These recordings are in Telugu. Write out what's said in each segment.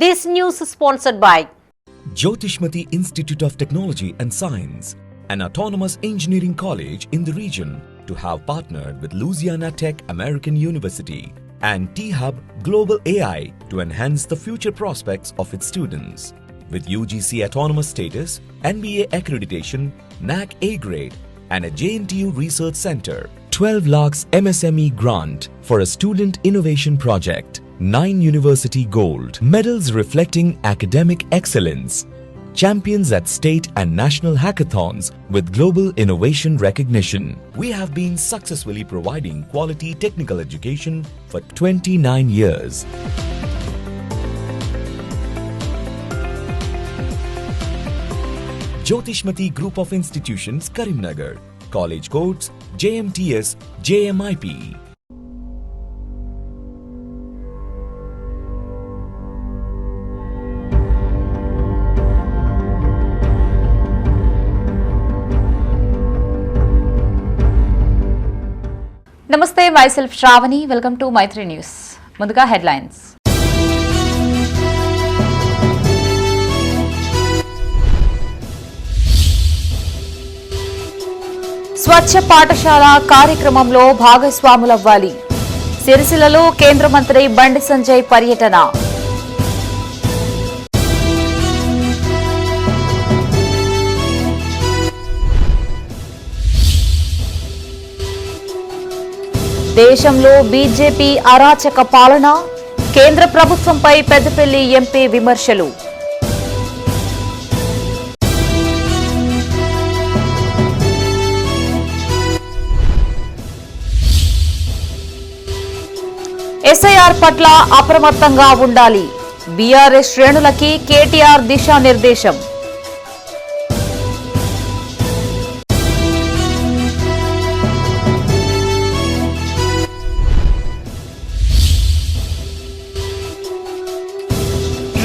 This news is sponsored by Jyotishmati Institute of Technology and Science, an autonomous engineering college in the region, to have partnered with Louisiana Tech American University and T-Hub Global AI to enhance the future prospects of its students. With UGC autonomous status, NBA accreditation, NAC A grade, and a JNTU research center, 12 lakhs MSME grant for a student innovation project, 9 university gold medals reflecting academic excellence, champions at state and national hackathons with global innovation recognition. We have been successfully providing quality technical education for 29 years. Jyotishmati Group of Institutions, Karimnagar. College codes JMTS, JMIP. Namaste, myself Shravani. Welcome to Maitri News. Munduga headlines. స్వచ్ఛ పాఠశాల కార్యక్రమంలో భాగస్వాములవ్వాలి. సిరిసిల్లలో కేంద్ర మంత్రి బండి సంజయ్ పర్యటన. దేశంలో బీజేపీ అరాచక పాలన, కేంద్ర ప్రభుత్వంపై పెద్దపల్లి ఎంపీ విమర్శలు. ఎస్ఐఆర్ పట్ల అప్రమత్తంగా ఉండాలి. బీఆర్ఎస్ శ్రేణులకి కేటీఆర్ దిశానిర్దేశం.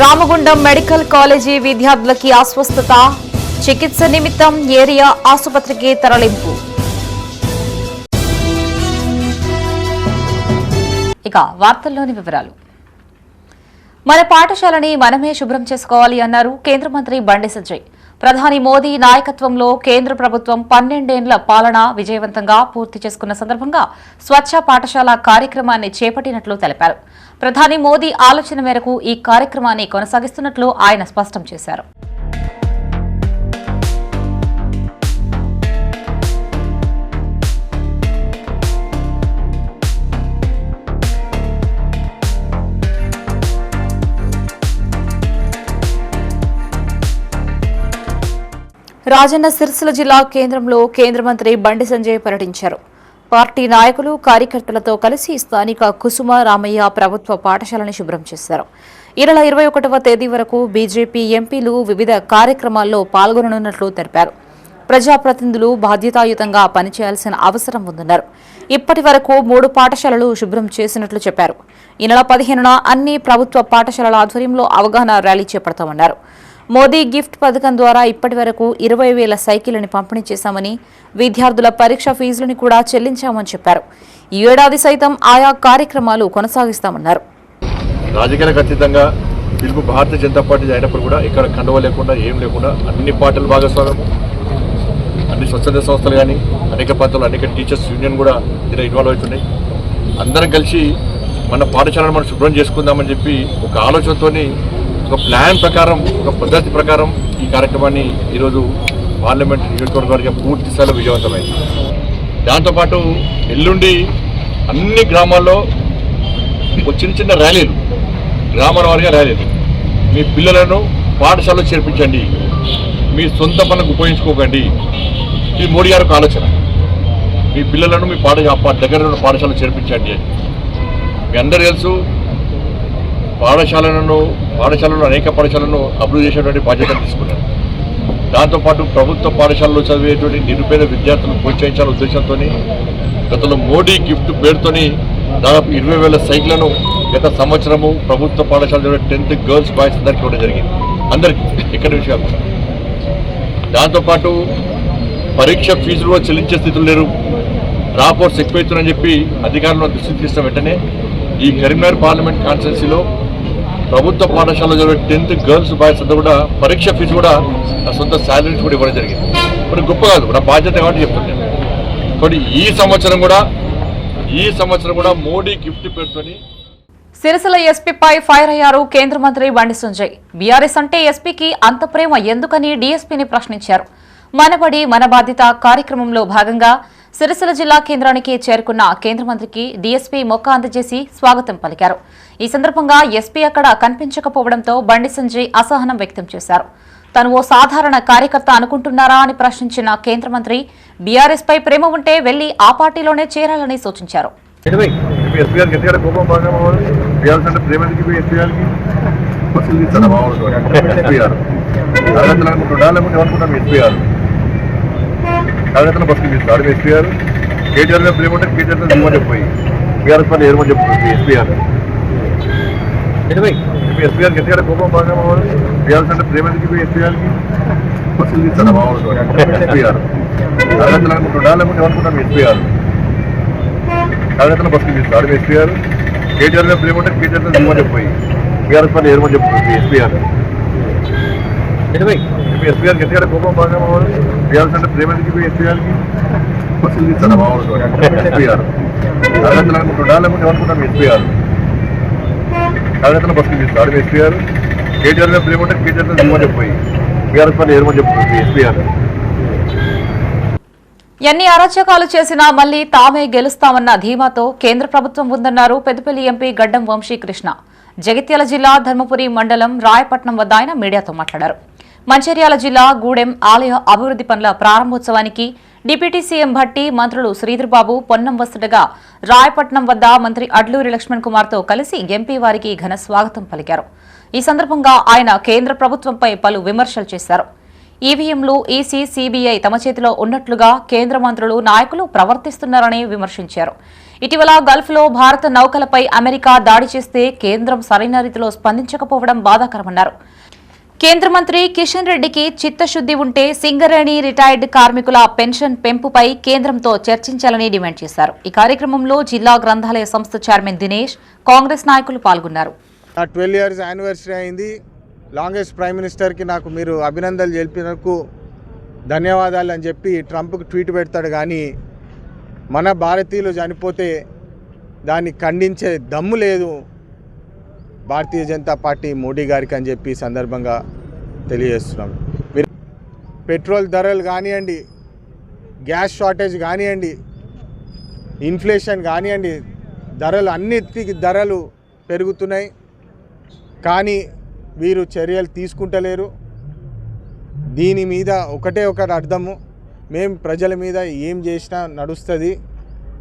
రామగుండం మెడికల్ కాలేజీ విద్యార్థులకి అస్వస్థత, చికిత్స నిమిత్తం ఏరియా ఆసుపత్రికి తరలింపు. ఇక వార్తల్లోని వివరాలు. మన పాఠశాలని మనమే శుభ్రం చేసుకోవాలి అన్నారు కేంద్ర మంత్రి బండి సంజయ్. ప్రధాని మోదీ నాయకత్వంలో కేంద్ర ప్రభుత్వం 12 ఏళ్ల పాలన విజయవంతంగా పూర్తి చేసుకున్న సందర్భంగా స్వచ్ఛ పాఠశాల కార్యక్రమాన్ని చేపట్టినట్లు తెలిపారు. ప్రధాని మోదీ ఆలోచన మేరకు ఈ కార్యక్రమాన్ని కొనసాగిస్తున్నట్లు ఆయన స్పష్టం చేశారు. రాజన్న సిరిసిల్ల జిల్లా కేంద్రంలో కేంద్ర మంత్రి బండి సంజయ్ పర్యటించారు. పార్టీ నాయకులు, కార్యకర్తలతో కలిసి స్థానిక కుసుమ రామయ్య ప్రభుత్వ పాఠశాలని శుభ్రం చేశారు. ఈ నెల 21వ తేదీ వరకు బీజేపీ ఎంపీలు వివిధ కార్యక్రమాల్లో పాల్గొననున్నట్లు తెలిపారు. ప్రజాప్రతినిధులు బాధ్యతాయుతంగా పనిచేయాల్సిన అవసరం ఉందన్నారు. ఇప్పటి వరకు 3 పాఠశాలలు శుభ్రం చేసినట్లు చెప్పారు. ఈ నెల 15న అన్ని ప్రభుత్వ పాఠశాలల ఆధ్వర్యంలో అవగాహన ర్యాలీ చేపడతామన్నారు. మోదీ గిఫ్ట్ పథకం ద్వారా ఇప్పటి వరకు 20,000 సైకిళ్లని పంపిణీ చేశామని, విద్యార్థుల పరీక్ష ఫీజులను కూడా చెల్లించామని చెప్పారు. ఈ ఏడాది సైతం ఆయా కార్యక్రమాలు కొనసాగిస్తామన్నారు. రాజకీయాలకు అతీతంగా పిలుపు భారతీయ జనతా పార్టీ అయినప్పుడు కూడా ఇక్కడ కండువ లేకుండా ఏం లేకుండా అన్ని పార్టీల భాగస్వామ్యం, అన్ని స్వచ్ఛంద సంస్థలు కానీ అనేక ప్రాంతాలు అనేక టీచర్స్ యూనియన్ కూడా దీనిలో ఇన్వాల్వ్ అవుతున్నాయి. అందరం కలిసి మన పాఠశాలను మనం శుభ్రం చేసుకుందామని చెప్పి ఒక ఆలోచనతోని, ఒక ప్లాన్ ప్రకారం, ఒక పద్ధతి ప్రకారం ఈ కార్యక్రమాన్ని ఈరోజు పార్లమెంట్ నియోజకవర్గ పూర్తి స్థాయిలో విజయవంతమైంది. దాంతోపాటు ఎల్లుండి అన్ని గ్రామాల్లో ఒక చిన్న ర్యాలీలు, గ్రామాల వారిగా ర్యాలీలు. మీ పిల్లలను పాఠశాలలో చేర్పించండి, మీ సొంత పనులకు ఉపయోగించుకోకండి. ఇది మోడీ గారికి ఆలోచన. మీ పిల్లలను మీ దగ్గర ఉన్న పాఠశాలలో చేర్పించండి అని. మీ అందరూ తెలుసు, పాఠశాలను అనేక పాఠశాలను అభివృద్ధి చేసేటువంటి బాధ్యతలు తీసుకున్నారు. దాంతోపాటు ప్రభుత్వ పాఠశాలలో చదివేటువంటి నిరుపేద విద్యార్థులను ప్రోత్సహించాలనే ఉద్దేశంతో గతంలో మోడీ గిఫ్ట్ పేరుతోని దాదాపు 20,000 సైకిళ్లను గత సంవత్సరము ప్రభుత్వ పాఠశాల 10th గర్ల్స్ బాయ్స్ అందరికీ ఇవ్వడం జరిగింది. అందరికీ ఎక్కడి నుంచి కాకుండా. దాంతోపాటు పరీక్ష ఫీజులు కూడా చెల్లించే స్థితులు లేరు. డ్రాప్అవుట్స్ ఎక్కువైతున్నాయని చెప్పి అధికారులను దృష్టికి తీసిన వెంటనే ఈ కరీంనగర్ పార్లమెంట్ కాన్స్టిట్యున్సీలో ప్రభుత్వ పాఠశాలలో చదివే 10th గర్ల్స్ బాయ్స్ అంతా కూడా పరీక్ష ఫీజు కూడా నా సొంత శాలరీస్ కూడా ఇవ్వడం జరిగింది. మరి గొప్ప కాదు, నా బాధ్యత కాబట్టి చెప్తున్నాను. కాబట్టి ఈ సంవత్సరం కూడా మోడీ గిఫ్ట్ పేరుతోని సిరిసిల్ల ఎస్పీపై ఫైర్ అయ్యారు కేంద్ర మంత్రి బండి సంజయ్. బీఆర్ఎస్ అంటే ఎస్పీకి అంత ప్రేమ ఎందుకని డీఎస్పీని ప్రశ్నించారు. మనబడి మన బాధ్యత కార్యక్రమంలో భాగంగా సిరిసిల్ల జిల్లా కేంద్రానికి చేరుకున్న కేంద్ర మంత్రికి డీఎస్పీ మొక్క అందజేసి స్వాగతం పలికారు. ఈ సందర్భంగా ఎస్పీ అక్కడ కనిపించకపోవడంతో బండి సంజయ్ అసహనం వ్యక్తం చేశారు. తను ఓ సాధారణ కార్యకర్త అనుకుంటున్నారా అని ప్రశ్నించిన కేంద్ర మంత్రి బీఆర్ఎస్ పై ప్రేమ ఉంటే వెళ్లి ఆ పార్టీలోనే చేరాలని సూచించారు. కార్యకర్తలు బస్సు తీస్తారు ఎస్పీఆర్. కేటీఆర్ మీద ప్రేమ ఉంటే కేటీఆర్ దిగుమని చెప్పి బీఆర్ఎస్ పని ఏమని చెప్తుంది ఎస్పీఆర్. ఎస్పీఆర్ ఎన్టీఆర్ కోపం బాగా బీఆర్ఎస్ అంటే ప్రేమ ఎందుకు ఎస్పీఆర్కి బస్సులు తీస్తారా మామూలు ఎస్పీఆర్. కార్యకర్తలు అనుకుంటే ఏమనుకుంటాం ఎస్పీఆర్. కార్యకర్తలు బస్సు తీస్తారు ఎస్పీఆర్. కేటీఆర్ మీద ప్రేమ ఉంటే కేటీఆర్ దిగుమని చెప్పి బీఆర్ఎస్ పని ఏమని చెప్తుంది ఎస్పీఆర్. ఎస్పీఆర్ ఎన్టీఆర్ కోపం బాగా బీఆర్ఎస్ అంటే ప్రేమ ఎందుకు ఎస్పీఆర్కి బస్సులు తీస్తారా మామూలు ఎస్పీఆర్. కార్యకర్తలు అనుకుంటే ఏమనుకుంటాం ఎస్పీఆర్. కార్యకర్తలు బస్సు తీస్తారు ఎస్పీఆర్. కేటీఆర్ మీద ప్రేమ ఉంటే కేటీఆర్ దిగుమని చెప్పి బీఆర్ఎస్ పని ఏమని చెప్తుంది ఎస్పీఆర్. ఎన్ని అరాచకాలు చేసినా మళ్లీ తామే గెలుస్తామన్న ధీమాతో కేంద్ర ప్రభుత్వం ఉందన్నారు పెద్దపల్లి ఎంపీ గడ్డం వంశీకృష్ణ. జగిత్యాల జిల్లా ధర్మపురి మండలం రాయపట్నం వద్ద ఆయన మీడియాతో మాట్లాడారు. మంచిర్యాల జిల్లా గూడెం ఆలయ అభివృద్ది పనుల ప్రారంభోత్సవానికి డిప్యూటీ సీఎం భట్టి, మంత్రులు శ్రీధర్బాబు, పొన్నం వస్తుడగా రాయపట్నం వద్ద మంత్రి అడ్లూరి లక్ష్మణ్ కుమార్తో కలిసి ఎంపీ వారికి ఘన స్వాగతం పలికారు. ఈ సందర్భంగా ఆయన కేంద్ర ప్రభుత్వంపై పలు విమర్శలు చేశారు. ఈవీఎంలు, ఈసీ, సీబీఐ తమ చేతిలో ఉన్నట్లుగా కేంద్ర మంత్రులు, నాయకులు ప్రవర్తిస్తున్నారని విమర్శించారు. ఇటీవల గల్ఫ్లో భారత నౌకలపై అమెరికా దాడి చేస్తే కేంద్రం సరైన రీతిలో స్పందించకపోవడం బాధాకరమన్నారు. కేంద్ర మంత్రి కిషన్ రెడ్డికి చిత్తశుద్ది ఉంటే సింగరేణి రిటైర్డ్ కార్మికుల పెన్షన్ పెంపుపై కేంద్రంతో చర్చించాలని డిమాండ్ చేశారు. ఈ కార్యక్రమంలో జిల్లా గ్రంథాలయ సంస్థ చైర్మన్ దినేష్, కాంగ్రెస్ నాయకులు పాల్గొన్నారు. 12 years యానివర్సరీ అయింది. లాంగెస్ట్ ప్రైమ్ మినిస్టర్కి నాకు మీరు అభినందనలు తెలిపినందుకు ధన్యవాదాలు అని చెప్పి ట్రంప్కి ట్వీట్ పెడతాడు. కానీ మన భారతీయులు చనిపోతే దాన్ని ఖండించే దమ్ము లేదు భారతీయ జనతా పార్టీ మోడీ గారికి అని చెప్పి సందర్భంగా తెలియజేస్తున్నాం. మీరు పెట్రోల్ ధరలు కానివ్వండి, గ్యాస్ షార్టేజ్ కానివ్వండి, ఇన్ఫ్లేషన్ కానివ్వండి, ధరలు అన్నిటికీ ధరలు పెరుగుతున్నాయి. కానీ వీరు చర్యలు తీసుకుంటలేరు. దీని మీద ఒకటే ఒకటి అర్థము, మేము ప్రజల మీద ఏం చేసినా నడుస్తుంది,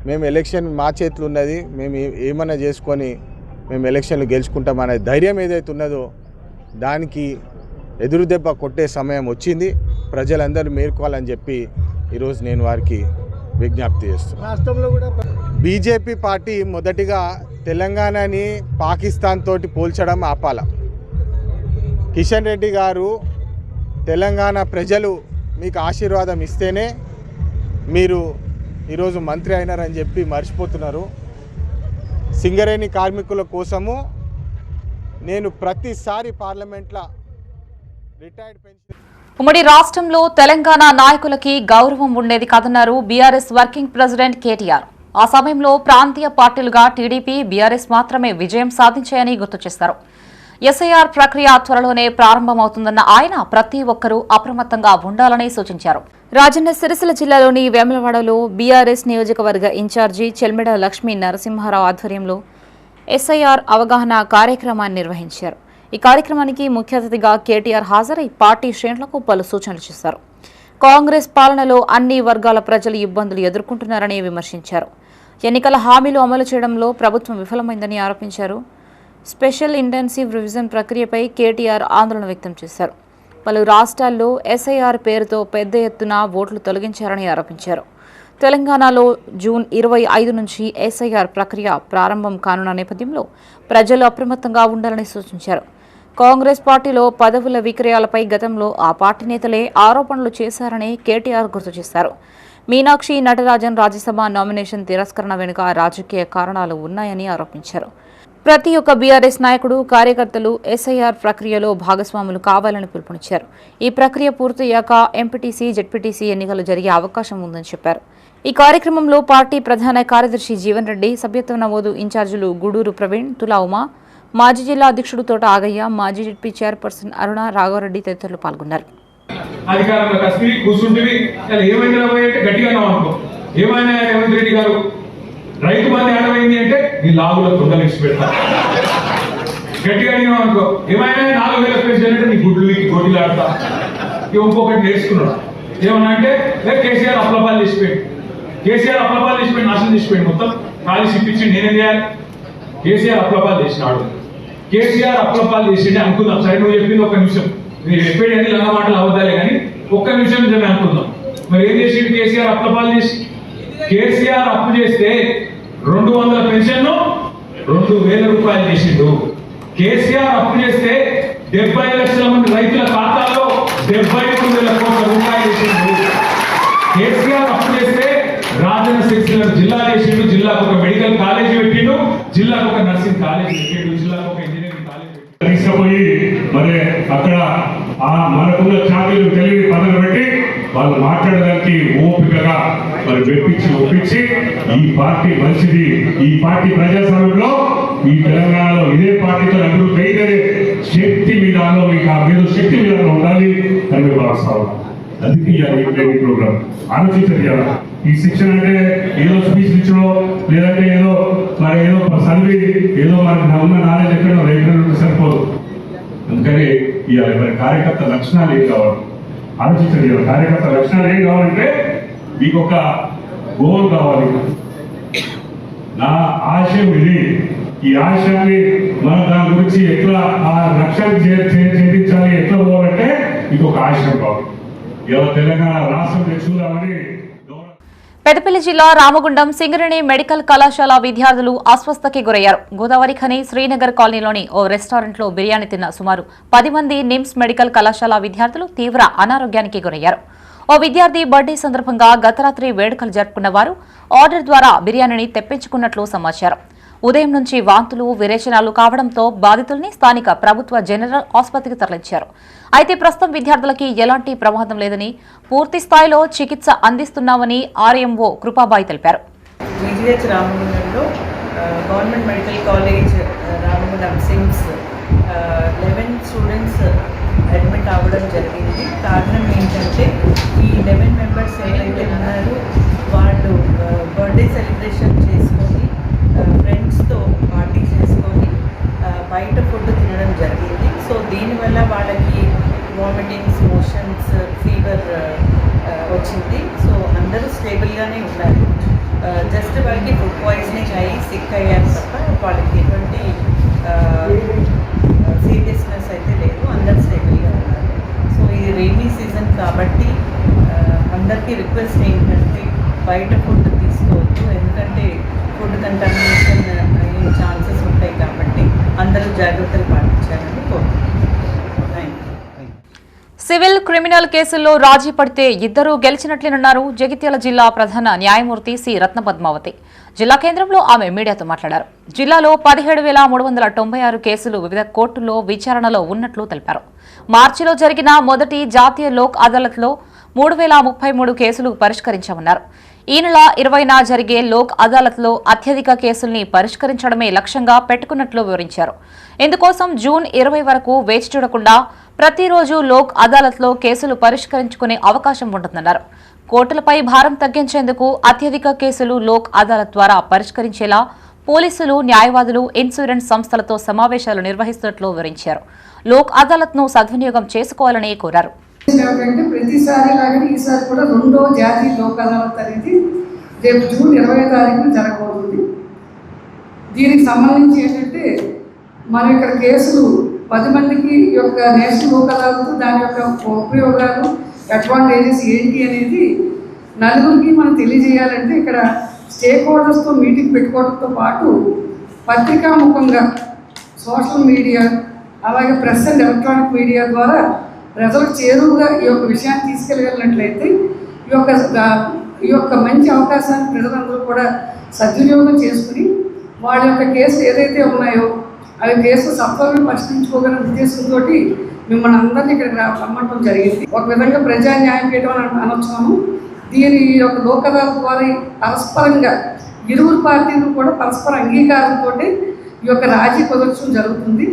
మేము ఎలక్షన్ మా చేతులు ఉన్నది, మేము ఏమన్నా చేసుకొని మేము ఎలక్షన్లు గెలుచుకుంటామనే ధైర్యం ఏదైతే ఉన్నదో దానికి ఎదురు దెబ్బ కొట్టే సమయం వచ్చింది. ప్రజలందరూ మేల్కోవాలని చెప్పి ఈరోజు నేను వారికి విజ్ఞప్తి చేస్తున్నాను. రాష్ట్రంలో కూడా బీజేపీ పార్టీ మొదటిగా తెలంగాణని పాకిస్తాన్ తోటి పోల్చడం ఆపాల. కిషన్ రెడ్డి గారు తెలంగాణ ప్రజలు మీకు ఆశీర్వాదం ఇస్తేనే మీరు ఈరోజు మంత్రి అయినారని చెప్పి మర్చిపోతున్నారు. సింగరేణి కార్మికుల కోసము నేను ప్రతిసారి పార్లమెంట్లో రిటైర్డ్ పెన్షన్ ఉమ్మడి రాష్ట్రంలో తెలంగాణ నాయకులకి గౌరవం ఉండేది కాదన్నారు బీఆర్ఎస్ వర్కింగ్ ప్రెసిడెంట్ కేటీఆర్. ఆ సమయంలో ప్రాంతీయ పార్టీలుగా టీడీపీ, బీఆర్ఎస్ మాత్రమే విజయం సాధించాయని గుర్తు చేశారు. ఎస్ఐఆర్ ప్రక్రియ త్వరలోనే ప్రారంభమవుతుందన్న ఆయన ప్రతి ఒక్కరూ అప్రమత్తంగా ఉండాలని సూచించారు. రాజన్న సిరిసిల్ల జిల్లాలోని వేములవాడలో బీఆర్ఎస్ నియోజకవర్గ ఇన్ఛార్జి చెల్మెడ లక్ష్మీ నరసింహారావు ఆధ్వర్యంలో ఎస్ఐఆర్ అవగాహన కార్యక్రమాన్ని నిర్వహించారు. ఈ కార్యక్రమానికి ముఖ్య అతిథిగా కేటీఆర్ హాజరై పార్టీ శ్రేణులకు పలు సూచనలు చేశారు. కాంగ్రెస్ పాలనలో అన్ని వర్గాల ప్రజలు ఇబ్బందులు ఎదుర్కొంటున్నారని విమర్శించారు. ఎన్నికల హామీలు అమలు చేయడంలో ప్రభుత్వం విఫలమైందని ఆరోపించారు. స్పెషల్ ఇంటెన్సివ్ రివిజన్ ప్రక్రియపై కేటీఆర్ ఆందోళన వ్యక్తం చేశారు. పలు రాష్ట్రాల్లో ఎస్ఐఆర్ పేరుతో పెద్ద ఎత్తున ఓట్లు తొలగించారని ఆరోపించారు. తెలంగాణలో జూన్ 25 నుంచి ఎస్ఐఆర్ ప్రక్రియ ప్రారంభం కానున్న నేపథ్యంలో ప్రజలు అప్రమత్తంగా ఉండాలని సూచించారు. కాంగ్రెస్ పార్టీలో పదవుల విక్రయాలపై గతంలో ఆ పార్టీ నేతలే ఆరోపణలు చేశారని కేటీఆర్ గుర్తు చేశారు. మీనాక్షి నటరాజన్ రాజ్యసభ నామినేషన్ తిరస్కరణ వెనుక రాజకీయ కారణాలు ఉన్నాయని ఆరోపించారు. ప్రతి ఒక్క బీఆర్ఎస్ నాయకుడు కార్యకర్తలు ఎస్ఐఆర్ ప్రక్రియలో భాగస్వాములు కావాలని పిలుపునిచ్చారు. ఈ ప్రక్రియ పూర్తయ్యాక ఎంపీటీసీ, జెడ్పీటీసీ ఎన్నికలు జరిగే అవకాశం ఉందని చెప్పారు. ఈ కార్యక్రమంలో పార్టీ ప్రధాన కార్యదర్శి జీవన్ రెడ్డి, సభ్యత్వ నమోదు ఇన్ఛార్జీలు గూడూరు ప్రవీణ్, తులా ఉమా, మాజీ జిల్లా అధ్యక్షుడు తోట ఆగయ్య, మాజీ జెడ్పీ చైర్పర్సన్ అరుణ రాఘవరెడ్డి తదితరులు పాల్గొన్నారు. అధికారంలో కస్టడీ కూర్చుంటుంది ఏమైంది రాబోయేంటే గట్టిగా అనుకో ఏమైనా రేవంత్ రెడ్డి గారు రైతు బంధు ఏమైంది అంటే నీ లాగులో తొందరలు ఇచ్చి పెడతారు. గట్టిగా అనుకో ఏమైనా 4,000 పెన్షన్ అంటే నీ గుడ్లు గొడ్లు ఆడతా. ఇంకొకటి నేర్చుకున్నాడు ఏమన్నా అంటే కేసీఆర్ అప్లపాలు తీసిపోయాడు. కేసీఆర్ అప్లపాలు తీసిపోయి నాశనం తీసిపోయాడు. మొత్తం ఖాళీ సిప్పించి నేనేం చేయాలి? కేసీఆర్ అప్లపాలు చేసినాడు. కేసీఆర్ అప్లపాలు చేసిండే అనుకుందాం. సరే నువ్వు చెప్పింది ఒక్క నిమిషం, మీరు చెప్పేది అన్ని లంగా మాటలు అవద్దాలే కానీ ఒక్క నిమిషం నిజమే అనుకుందాం. మరి ఏం చేసిండు? కేసీఆర్ అప్లపాలు చేసి కేసీఆర్ అప్పు చేస్తే 200 పెన్షన్ 2,000 రూపాయలు చేసిండు. కేసీఆర్ అప్పు చేస్తే 70 లక్షల మంది రైతుల ఖాతాలో 73,000 కోట్ల రూపాయలు చేసిండు. కేసీఆర్ అప్పు చేస్తే రాజన్న సిరిసిల్ల జిల్లా చేసిండు. జిల్లాకు ఒక మెడికల్ కాలేజీ పెట్టిండు, జిల్లాకు ఒక నర్సింగ్ కాలేజీ పెట్టిండు, జిల్లాకు ఒక ఇంజనీరింగ్ కాలేజీ తీసుకుపోయి మరి అక్కడ మనకున్న ఛానల్ తెలివి పదవి పెట్టి వాళ్ళు మాట్లాడడానికి ఓపికగా మరి ఒప్పించి ఈ పార్టీ మంచిది, ఈ పార్టీ ప్రజాస్వామ్యంలో ఈ తెలంగాణలో ఇదే పార్టీతో అభివృద్ధి అయితే శక్తి విధానంలో మీకు ఆ మీద శక్తి విధానంలో ఉండాలి అని మేము భావిస్తాం. అందుకే ఈ ట్రైనింగ్ ప్రోగ్రామ్ ఆలోచించాలి. ఈ శిక్షణ అంటే ఏదో స్పీచ్ ఇచ్చడో లేదంటే ఏదో మరి ఏదో చదివి ఏదో మనకు ఉన్న నాలెడ్జ్ ఎక్కడో రేపు సరిపోదు. అందుకని ఇవాళ మరి కార్యకర్త లక్షణాలు ఏం కావాలి ఆలోచించండి. కార్యకర్త లక్షణాలు ఏం కావాలంటే మీకు ఒక గోల్ కావాలి. నా ఆశయం ఇది, ఈ ఆశయాన్ని మనం దాని గురించి ఎట్లా ఆ లక్ష్యాన్ని ఛేదించాలి, ఎట్లా పోవాలంటే మీకు ఒక ఆశయం కావాలి. ఇలా తెలంగాణ రాష్ట్రం తెచ్చుకుందామని. పెద్దపల్లి జిల్లా రామగుండం సింగరేణి మెడికల్ కళాశాల విద్యార్థులు అస్వస్థతకి గురయ్యారు. గోదావరి ఖని శ్రీనగర్ కాలనీలోని ఓ రెస్టారెంట్లో బిర్యానీ తిన్న సుమారు 10 మంది నిమ్స్ మెడికల్ కళాశాల విద్యార్థులు తీవ్ర అనారోగ్యానికి గురయ్యారు. ఓ విద్యార్థి బర్త్డే సందర్భంగా గత రాత్రి వేడుకలు జరుపుకున్న వారు ఆర్డర్ ద్వారా బిర్యానీని తెప్పించుకున్నట్లు సమాచారం. ఉదయం నుంచి వాంతులు, విరేచనాలు కావడంతో బాధితుల్ని స్థానిక ప్రభుత్వ జనరల్ ఆసుపత్రికి తరలించారు. అయితే ప్రస్తుతం విద్యార్థులకి ఎలాంటి ప్రమాదం లేదని, పూర్తి స్థాయిలో చికిత్స అందిస్తున్నామని ఆర్ఎంఓ కృపాబాయి తెలిపారు. రామగుండంలో government medical college Ramagundam SIMS 11 students admit అవ్వడం జరిగింది. కారణం ఏంటంటే ఈ 11 మెంబర్స్ ఎవరైతే ఉన్నారో వాళ్ళు బర్త్డే సెలబ్రేషన్ చేసుకొని ఫ్రెండ్స్తో పార్టీ చేసుకొని బయట ఫుడ్ తినడం జరిగింది. సో దీనివల్ల వాళ్ళకి వామిటింగ్స్, మోషన్స్, ఫీవర్ వచ్చింది. సో అందరూ స్టేబుల్గానే ఉన్నారు. జస్ట్ వాళ్ళకి ఫుడ్ పాయిజనింగ్ అయ్యి సిక్ అయ్యారు తప్ప వాళ్ళకి ఎటువంటి సీరియస్నెస్ అయితే లేదు. అందరూ స్టేబుల్గా ఉన్నారు. సో ఇది రెయినీ సీజన్ కాబట్టి అందరికీ రిక్వెస్ట్ ఏంటంటే బయట ఫుడ్ తీసుకోవద్దు. ఎందుకంటే ఫుడ్ కంటామినేషన్ అయ్యే ఛాన్సెస్ ఉంటాయి కాబట్టి అందరూ జాగ్రత్తలు పాటించాలని కోరుతున్నాను. సివిల్, క్రిమినల్ కేసుల్లో రాజీ పడితే ఇద్దరూ గెలిచినట్లేనన్నారు జగిత్యాల జిల్లా ప్రధాన న్యాయమూర్తి సి రత్నపద్మావతి. జిల్లా కేంద్రంలో ఆమె మీడియాతో మాట్లాడారు. జిల్లాలో 17,396 కేసులు వివిధ కోర్టుల్లో విచారణలో ఉన్నట్లు తెలిపారు. మార్చిలో జరిగిన మొదటి జాతీయ లోక్ అదాలత్లో 3,033 కేసులు పరిష్కరించామన్నారు. ఈ నెల 20న జరిగే లోక్ అదాలత్లో అత్యధిక కేసుల్ని పరిష్కరించడమే లక్ష్యంగా పెట్టుకున్నట్లు వివరించారు. ఇందుకోసం జూన్ 20 వరకు వేచి చూడకుండా ప్రతిరోజు లోక్ అదాలత్లో కేసులు పరిష్కరించుకునే అవకాశం ఉంటుందన్నారు. కోర్టులపై భారం తగ్గించేందుకు అత్యధిక కేసులు లోక్ అదాలత్ ద్వారా పరిష్కరించేలా పోలీసులు, న్యాయవాదులు, ఇన్సూరెన్స్ సంస్థలతో సమావేశాలు నిర్వహిస్తున్నట్లు వివరించారు. లోక్ అదాలత్ను సద్వినియోగం చేసుకోవాలని కోరారు. ప్రతిసారి లాగానే ఈసారి కూడా 2వ జాతీయ లోక్ అదాలత్ అనేది రేపు జూన్ 20వ తారీఖున జరగబోతుంది. దీనికి సంబంధించి ఏంటంటే మన ఇక్కడ కేసులు 10 మందికి ఈ యొక్క నేషనల్ లోక్ అదాలత్ దాని యొక్క ఉపయోగాలు, అడ్వాంటేజెస్ ఏంటి అనేది నలుగురికి మనం తెలియజేయాలంటే ఇక్కడ స్టేక్ హోల్డర్స్తో మీటింగ్ పెట్టుకోవడంతో పాటు పత్రికాముఖంగా సోషల్ మీడియా అలాగే ప్రెస్ అండ్ ఎలక్ట్రానిక్ మీడియా ద్వారా ప్రజలకు చేరువుగా ఈ యొక్క విషయాన్ని తీసుకెళ్ళగలిగినట్లయితే ఈ యొక్క మంచి అవకాశాన్ని ప్రజలందరూ కూడా సద్వినియోగం చేసుకుని వాళ్ళ యొక్క కేసులు ఏదైతే ఉన్నాయో అవి దేశ సత్వరం పరిష్కరించుకోగల ఉద్దేశంతో మిమ్మల్ని అందరినీ ఇక్కడ రమ్మటం జరిగింది. ఒక విధంగా ప్రజా న్యాయం చేయడం అని అనొచ్చున్నాము. దీని యొక్క లోక్ అదాలత్ ద్వారా పరస్పరంగా ఇరువురు పార్టీలు కూడా పరస్పర అంగీకారంతో ఈ యొక్క రాజీ కుదర్చడం జరుగుతుంది.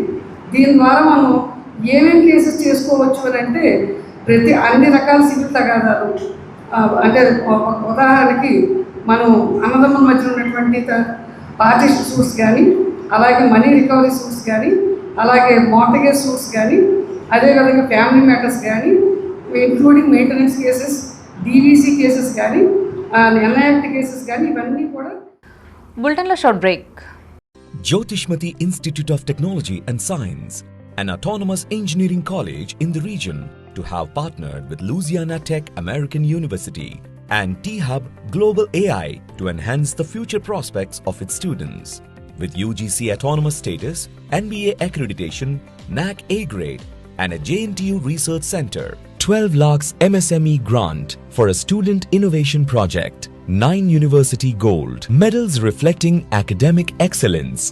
దీని ద్వారా మనం ఏమేమి కేసెస్ చేసుకోవచ్చు అని అంటే అన్ని రకాల సివిల్ తగాదాలు, అంటే ఉదాహరణకి మనం అన్నదమ్ముల మధ్య ఉన్నటువంటి పార్టీషన్ సూట్స్ కానీ, అలాగే మనీ రికవరీ సూట్స్ కానీ, అలాగే మార్టగేజ్ సూట్స్ కానీ, అదేవిధంగా ఫ్యామిలీ మ్యాటర్స్ కానీ, including maintenance cases, DVC cases కానీ, ఎన్ఐఎఫ్టీ కేసెస్ కానీ, ఇవన్నీ కూడా. బులెటిన్లో short break. Jyotishmati Institute of Technology and Science, an autonomous engineering college in the region, to have partnered with Louisiana Tech American University and T-Hub Global AI to enhance the future prospects of its students. With UGC autonomous status, NBA accreditation, NAC A grade, and a JNTU research center, 12 lakhs MSME grant for a student innovation project, 9 university gold medals reflecting academic excellence,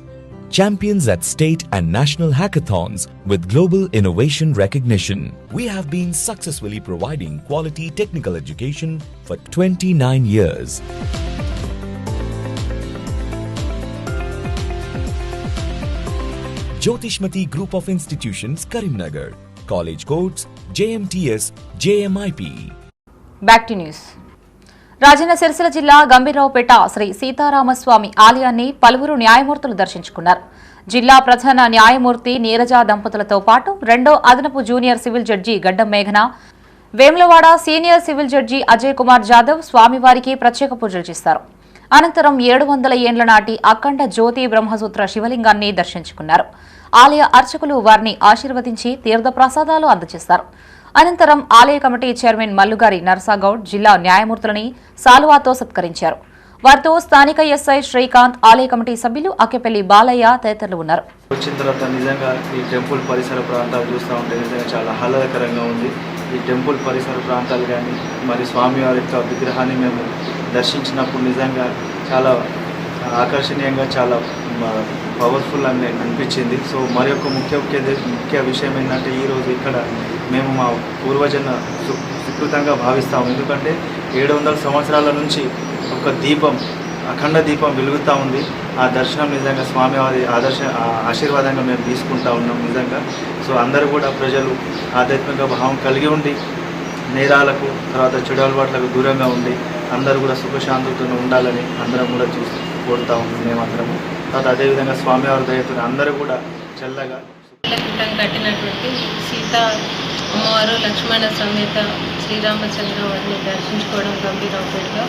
champions at state and national hackathons with global innovation recognition. We have been successfully providing quality technical education for 29 years. Jyotishmati Group of Institutions, Karimnagar. College codes JMTS, JMIP. Back to news. Rajanna Sircilla జిల్లా గంభీరావుపేట శ్రీ సీతారామస్వామి ఆలయాన్ని పలువురు న్యాయమూర్తులు దర్శించుకున్నారు. జిల్లా ప్రధాన న్యాయమూర్తి నీరజ దంపతులతో పాటు రెండో అదనపు జూనియర్ సివిల్ జడ్జి గడ్డం మేఘన, Vemulawada senior civil judge Ajay Kumar Jadhav స్వామివారికి ప్రత్యేక పూజలు చేస్తారు. అనంతరం 700 ఏండ్ల నాటి అఖండ జ్యోతి బ్రహ్మసూత్ర శివలింగాన్ని దర్శించుకున్నారు. ఆలయ అర్చకులు వారిని ఆశీర్వదించి తీర్థప్రసాదాలు అందజేస్తారు. అనంతరం ఆలయ కమిటీ చైర్మన్ మల్లుగారి నరసాగౌడ్ జిల్లా న్యాయమూర్తులని సాలువాతో సత్కరించారు. వారితో స్థానిక ఎస్ఐ శ్రీకాంత్, ఆలయ కమిటీ సభ్యులు అక్కెపల్లి బాలయ్య తదితరులు ఉన్నారు. వచ్చిన తర్వాత నిజంగా ఈ టెంపుల్ పరిసర ప్రాంతాలు చూస్తూ ఉంటే నిజంగా చాలా ఆహ్లాదకరంగా ఉంది. ఈ టెంపుల్ పరిసర ప్రాంతాలు కానీ మరి స్వామివారి యొక్క విగ్రహాన్ని మేము దర్శించినప్పుడు నిజంగా చాలా ఆకర్షణీయంగా, చాలా పవర్ఫుల్ అని అనిపించింది. సో మరి యొక్క ముఖ్య విషయం ఏంటంటే ఈరోజు ఇక్కడ మేము మా పూర్వజన సుకృతంగా భావిస్తాము. ఎందుకంటే 700 సంవత్సరాల నుంచి ఒక దీపం, అఖండ దీపం వెలుగుతూ ఉంది. ఆ దర్శనం నిజంగా స్వామివారి ఆశీర్వాదంగా మేము తీసుకుంటా ఉన్నాం నిజంగా. సో అందరూ కూడా ప్రజలు ఆధ్యాత్మిక భావం కలిగి ఉండి నేరాలకు తర్వాత చెడు అలవాట్లకు దూరంగా ఉండి అందరూ కూడా సుఖశాంతులతో ఉండాలని అందరం కూడా కోరుతా ఉన్నాం మేమందరము. తర్వాత అదేవిధంగా స్వామివారి దయతో అందరూ కూడా చల్లగా కట్టినటువంటి సీత అమ్మవారు లక్ష్మణ సమేత శ్రీరామచంద్ర వారిని దర్శించుకోవడం గంభీరావుపేటలో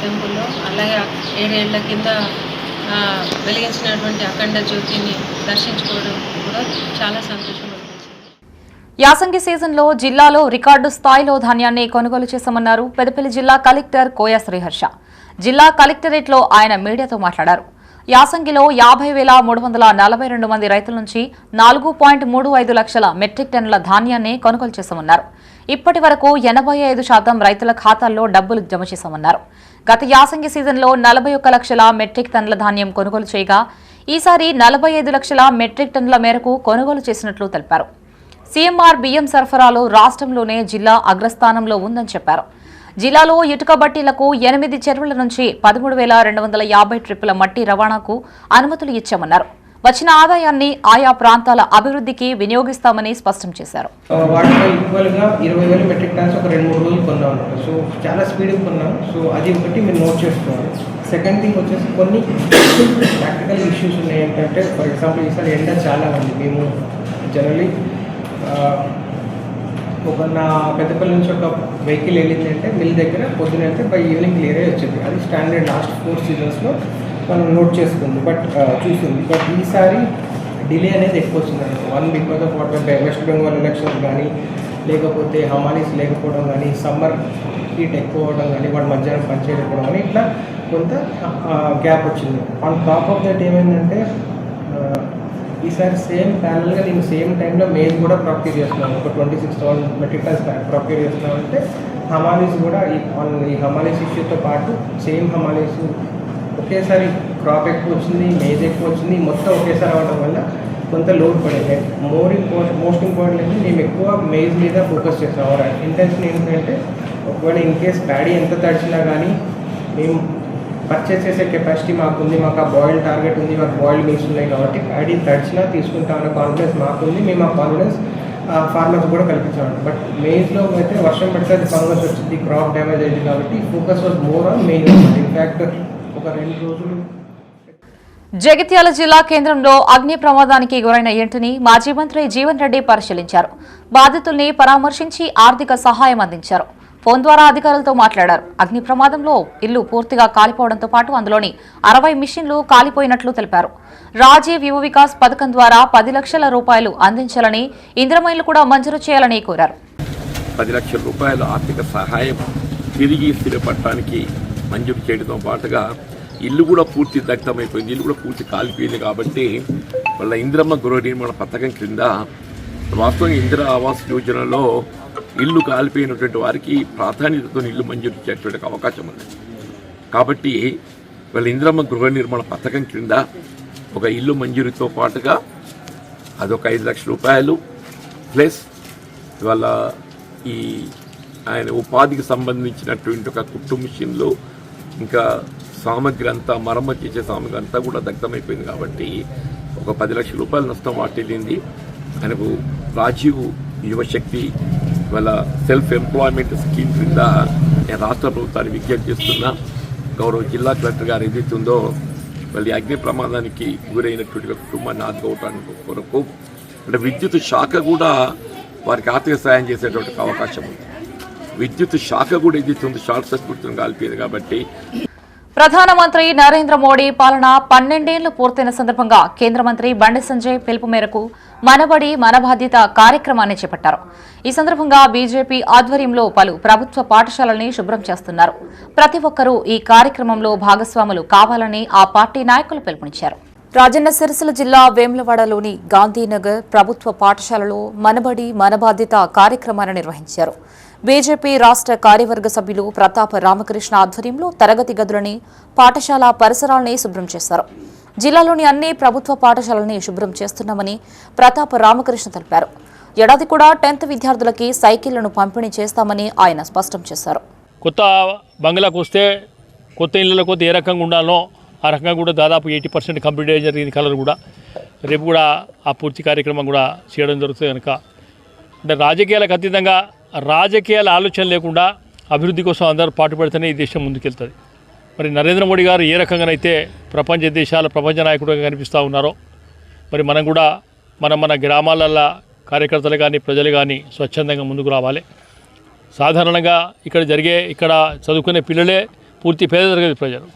టెంపుల్లో, అలాగే 7 ఏళ్ల కింద వెలిగించినటువంటి అఖండ జ్యోతిని దర్శించుకోవడం కూడా చాలా సంతోషం అనిపించింది. యాసంగి సీజన్లో జిల్లాలో రికార్డు స్థాయిలో ధాన్యాన్ని కొనుగోలు చేశామన్నారు పెద్దపల్లి జిల్లా కలెక్టర్ కోయ శ్రీహర్ష. జిల్లా కలెక్టరేట్లో ఆయన మీడియాతో మాట్లాడారు. యాసంగిలో 50,342 మంది రైతుల నుంచి 4.35 లక్షల మెట్రిక్ టన్నుల ధాన్యాన్ని కొనుగోలు చేశామన్నారు. ఇప్పటి వరకు 85% రైతుల ఖాతాల్లో డబ్బులు జమ చేశామన్నారు. గత యాసంగి సీజన్లో 41 లక్షల మెట్రిక్ టన్నుల ధాన్యం కొనుగోలు చేయగా ఈసారి 45 లక్షల మెట్రిక్ టన్నుల మేరకు కొనుగోలు చేసినట్లు తెలిపారు. సీఎంఆర్ బియ్యం సరఫరాలో రాష్ట్రంలోనే జిల్లా అగ్రస్థానంలో ఉందని చెప్పారు. జిల్లాలో ఇటుక బట్టీలకు 8 చెరువుల నుంచి 13,250 ట్రిప్పుల మట్టి రవాణాకు అనుమతులు ఇచ్చామన్నారు. వచ్చిన ఆదాయాన్ని ఆయా ప్రాంతాల అభివృద్ధికి వినియోగిస్తామని స్పష్టం చేశారు. వాటిలో ఈక్వల్గా 20,000 మెట్రిక్ టన్స్ ఒక 2-3 రోజులు కొన్నాం అనమాట. సో చాలా స్పీడ్గా కొన్నాం. సో అది ఒకటి మీరు నోట్ చేసుకోవాలి. సెకండ్ థింగ్ వచ్చేసి కొన్ని ప్రాక్టికల్ ఇష్యూస్ ఉన్నాయి. ఏంటంటే ఫర్ ఎగ్జాంపుల్ ఈసారి ఎండ చాలా ఉంది. మేము జనరలీ నా పెద్దపల్లి నుంచి ఒక వెహికల్ వెళ్ళిందంటే మిల్ దగ్గర పొద్దున వెళ్తే బై ఈవినింగ్ క్లియర్ అయ్యి వచ్చింది. అది స్టాండర్డ్ లాస్ట్ 4 సీజన్స్లో మనం నోట్ చేసుకుంది చూసింది. బట్ ఈసారి డిలే అనేది ఎక్కువ వచ్చింది. 1 because of what west Bengal elections కానీ, లేకపోతే హమాలీస్ లేకపోవడం కానీ, సమ్మర్ హీట్ ఎక్కువ అవ్వడం కానీ, వాడు మధ్యాహ్నం పనిచేయకపోవడం కానీ, ఇట్లా కొంత గ్యాప్ వచ్చింది. ఆన్ టాప్ ఆఫ్ దట్ ఏమైందంటే ఈసారి సేమ్ ప్యానల్గా నేను సేమ్ టైంలో మెయిన్ కూడా ప్రొక్యూర్ చేస్తున్నాను. ఒక 26,000 మెట్రిక్ టన్స్ ప్రొక్యూర్ చేస్తున్నామంటే హమాలీస్ కూడా ఈ హమాలీస్ ఇష్యూతో పాటు సేమ్ హమాలీస్ ఒకేసారి క్రాప్ ఎక్కువ వచ్చింది, మేజ్ ఎక్కువ వచ్చింది, మొత్తం ఒకేసారి అవ్వడం వల్ల కొంత లోడ్ పడింది. మోస్ట్ ఇంపార్టెంట్ అంటే మేము ఎక్కువ మేజ్ మీద ఫోకస్ చేస్తాం. అవర్ ఇంటెన్షన్ ఏంటంటే ఒకవేళ ఇన్ కేస్ ప్యాడీ ఎంత తడిచినా కానీ మేము పర్చేస్ చేసే కెపాసిటీ మాకుంది, మాకు ఆ బాయిల్ టార్గెట్ ఉంది, మాకు బాయిల్ మిల్స్ ఉన్నాయి కాబట్టి ప్యాడీ తడిచినా తీసుకుంటామన్న కాన్ఫిడెన్స్ మాకుంది. మేము ఆ కాన్ఫిడెన్స్ ఫార్మర్స్ కూడా కల్పించామండి. బట్ మేజ్లో అయితే వర్షం పడితే అది ఫంగస్ వచ్చింది, క్రాప్ డ్యామేజ్ అయింది కాబట్టి focus was more on main. In fact ఒక 2 రోజులు జగిత్యాల జిల్లా కేంద్రంలో అగ్ని ప్రమాదానికి గురైన ఇంటిని మాజీ మంత్రి జీవన్ రెడ్డి పరిశీలించారు. బాధితుల్ని పరామర్శించి ఆర్థిక సహాయం అందించారు. ఫోన్ ద్వారా అధికారులతో మాట్లాడారు. అగ్ని ప్రమాదంలో ఇల్లు పూర్తిగా కాలిపోవడంతో పాటు అందులోని 60 మిషన్లు కాలిపోయినట్లు తెలిపారు. రాజీవ్ యువ వికాస్ పథకం ద్వారా 10 లక్షల రూపాయలు అందించాలని, ఇంద్రమైలు కూడా మంజూరు చేయాలని కోరారు. 10 లక్షల రూపాయల ఆర్థిక సహాయం తిరిగి స్థిరపడటానికి మంజూరు చేయడంతో పాటుగా ఇల్లు కూడా పూర్తి దగ్ధమైపోయింది, ఇల్లు కూడా పూర్తి కాలిపోయింది. కాబట్టి వాళ్ళ ఇందిరమ్మ గృహ నిర్మాణ పథకం క్రింద వాస్తవంగా ఇందిరా ఆవాస్ యోజనలో ఇల్లు కాలిపోయినటువంటి వారికి ప్రాధాన్యతతో ఇల్లు మంజూరు చేసేటువంటి అవకాశం ఉంది. కాబట్టి వాళ్ళ ఇందిరమ్మ గృహ నిర్మాణ పథకం క్రింద ఒక ఇల్లు మంజూరుతో పాటుగా అదొక 5 లక్షల రూపాయలు ప్లస్ వాళ్ళ ఈ ఆయన ఉపాధికి సంబంధించినటువంటి ఒక కుటుంబ మిషన్లు ఇంకా సామగ్రి అంతా మరమ్మతు చేసే సామగ్రి అంతా కూడా దగ్ధమైపోయింది. కాబట్టి ఒక 10 లక్షల రూపాయల నష్టం వాటిల్లింది. ఆయనకు రాజీవ్ యువశక్తి వాళ్ళ సెల్ఫ్ ఎంప్లాయ్మెంట్ స్కీమ్ క్రింద నేను రాష్ట్ర ప్రభుత్వాన్ని విజ్ఞప్తి చేస్తున్నా. గౌరవ జిల్లా కలెక్టర్ గారు ఏదైతుందో వాళ్ళ అగ్ని ప్రమాదానికి గురైనటువంటి కుటుంబాన్ని ఆదుకోవడానికి కొరకు అంటే విద్యుత్ శాఖ కూడా వారికి ఆర్థిక సాయం చేసేటువంటి అవకాశం ఉంది. విద్యుత్ శాఖ కూడా ఏదైతుందో షార్ట్ సర్క్యూట్ కాలిపోయింది. కాబట్టి ప్రధానమంత్రి నరేంద్ర మోడీ పాలన 12 ఏళ్లు పూర్తయిన సందర్భంగా కేంద్ర మంత్రి బండి సంజయ్ పిలుపు మేరకు మనబడి మన బాధ్యత కార్యక్రమాన్ని చేపట్టారు. ఈ సందర్భంగా బీజేపీ ఆధ్వర్యంలో పలు ప్రభుత్వ పాఠశాలల్ని శుభ్రం చేస్తున్నారు. ప్రతి ఒక్కరూ ఈ కార్యక్రమంలో భాగస్వాములు కావాలని ఆ పార్టీ నాయకులు పిలుపునిచ్చారు. రాజన్న సిరిసిల్ల జిల్లా వేములవాడలోని గాంధీనగర్ ప్రభుత్వ పాఠశాలలో మనబడి మన బాధ్యత కార్యక్రమాన్ని నిర్వహించారు. బీజేపీ రాష్ట్ర కార్యవర్గ సభ్యులు ప్రతాప రామకృష్ణ ఆధ్వర్యంలో తరగతి గదులని, పాఠశాల పరిసరాలని శుభ్రం చేశారు. జిల్లాలోని అన్ని ప్రభుత్వ పాఠశాలని శుభ్రం చేస్తున్నామని ప్రతాప రామకృష్ణ తెలిపారు. ఏడాది కూడా 10th విద్యార్థులకి సైకిళ్లను పంపిణీ చేస్తామని ఆయన స్పష్టం చేశారు. కొత్త బంగ్లాకు వస్తే కొత్త ఇళ్లలో కొత్త ఏ రకంగా ఉండాలో ఆ రకంగా కూడా దాదాపు 80% కంప్లీట్ అయ్యే జరిగింది. కలర్ కూడా రేపు కూడా ఆ పూర్తి కార్యక్రమం కూడా చేయడం జరుగుతుంది. కనుక అంటే రాజకీయాలకు అతీతంగా రాజకీయాల ఆలోచన లేకుండా అభివృద్ధి కోసం అందరూ పాటుపడితేనే ఈ దేశం ముందుకెళ్తుంది. మరి నరేంద్ర మోడీ గారు ఏ రకంగానైతే ప్రపంచ దేశాల ప్రపంచ నాయకుడిగా కనిపిస్తూ ఉన్నారో మరి మనం కూడా మన గ్రామాలల్లో కార్యకర్తలు కానీ ప్రజలు కానీ స్వచ్ఛందంగా ముందుకు రావాలి. సాధారణంగా ఇక్కడ చదువుకునే పిల్లలే పూర్తి పేద తరగతి ప్రజలు.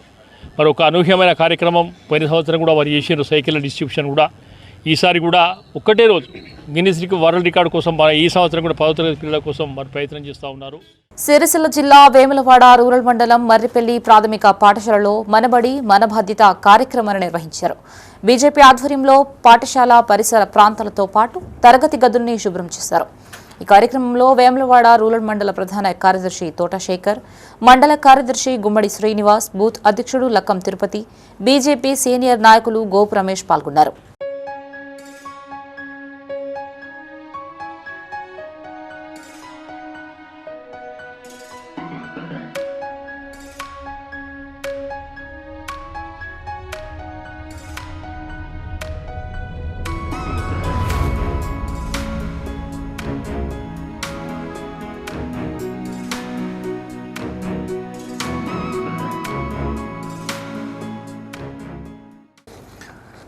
మరి ఒక అనూహ్యమైన కార్యక్రమం పోయిన సంవత్సరం కూడా వారు చేసిన సైకిల్ డిస్ట్రిబ్యూషన్ కూడా ఈసారి కూడా ఒక్కటే రోజు గిన్నిస్ వరల్డ్ రికార్డు కోసం ఈ సంవత్సరం కూడా 10వ తరగతి పిల్లల కోసం వారు ప్రయత్నం చేస్తూ ఉన్నారు. సిరిసిల్ల జిల్లా వేములవాడ రూరల్ మండలం మర్రిపల్లి ప్రాథమిక పాఠశాలలో మనబడి మన బాధ్యత కార్యక్రమాన్ని నిర్వహించారు. బీజేపీ ఆధ్వర్యంలో పాఠశాల పరిసర ప్రాంతాలతో పాటు తరగతి గదుల్ని శుభ్రం చేశారు. ఈ కార్యక్రమంలో వేములవాడ రూరల్ మండల ప్రధాన కార్యదర్శి తోట శేఖర్, మండల కార్యదర్శి గుమ్మడి శ్రీనివాస్, బూత్ అధ్యక్షుడు లక్కం తిరుపతి, బీజేపీ సీనియర్ నాయకులు గోపు రమేష్ పాల్గొన్నారు.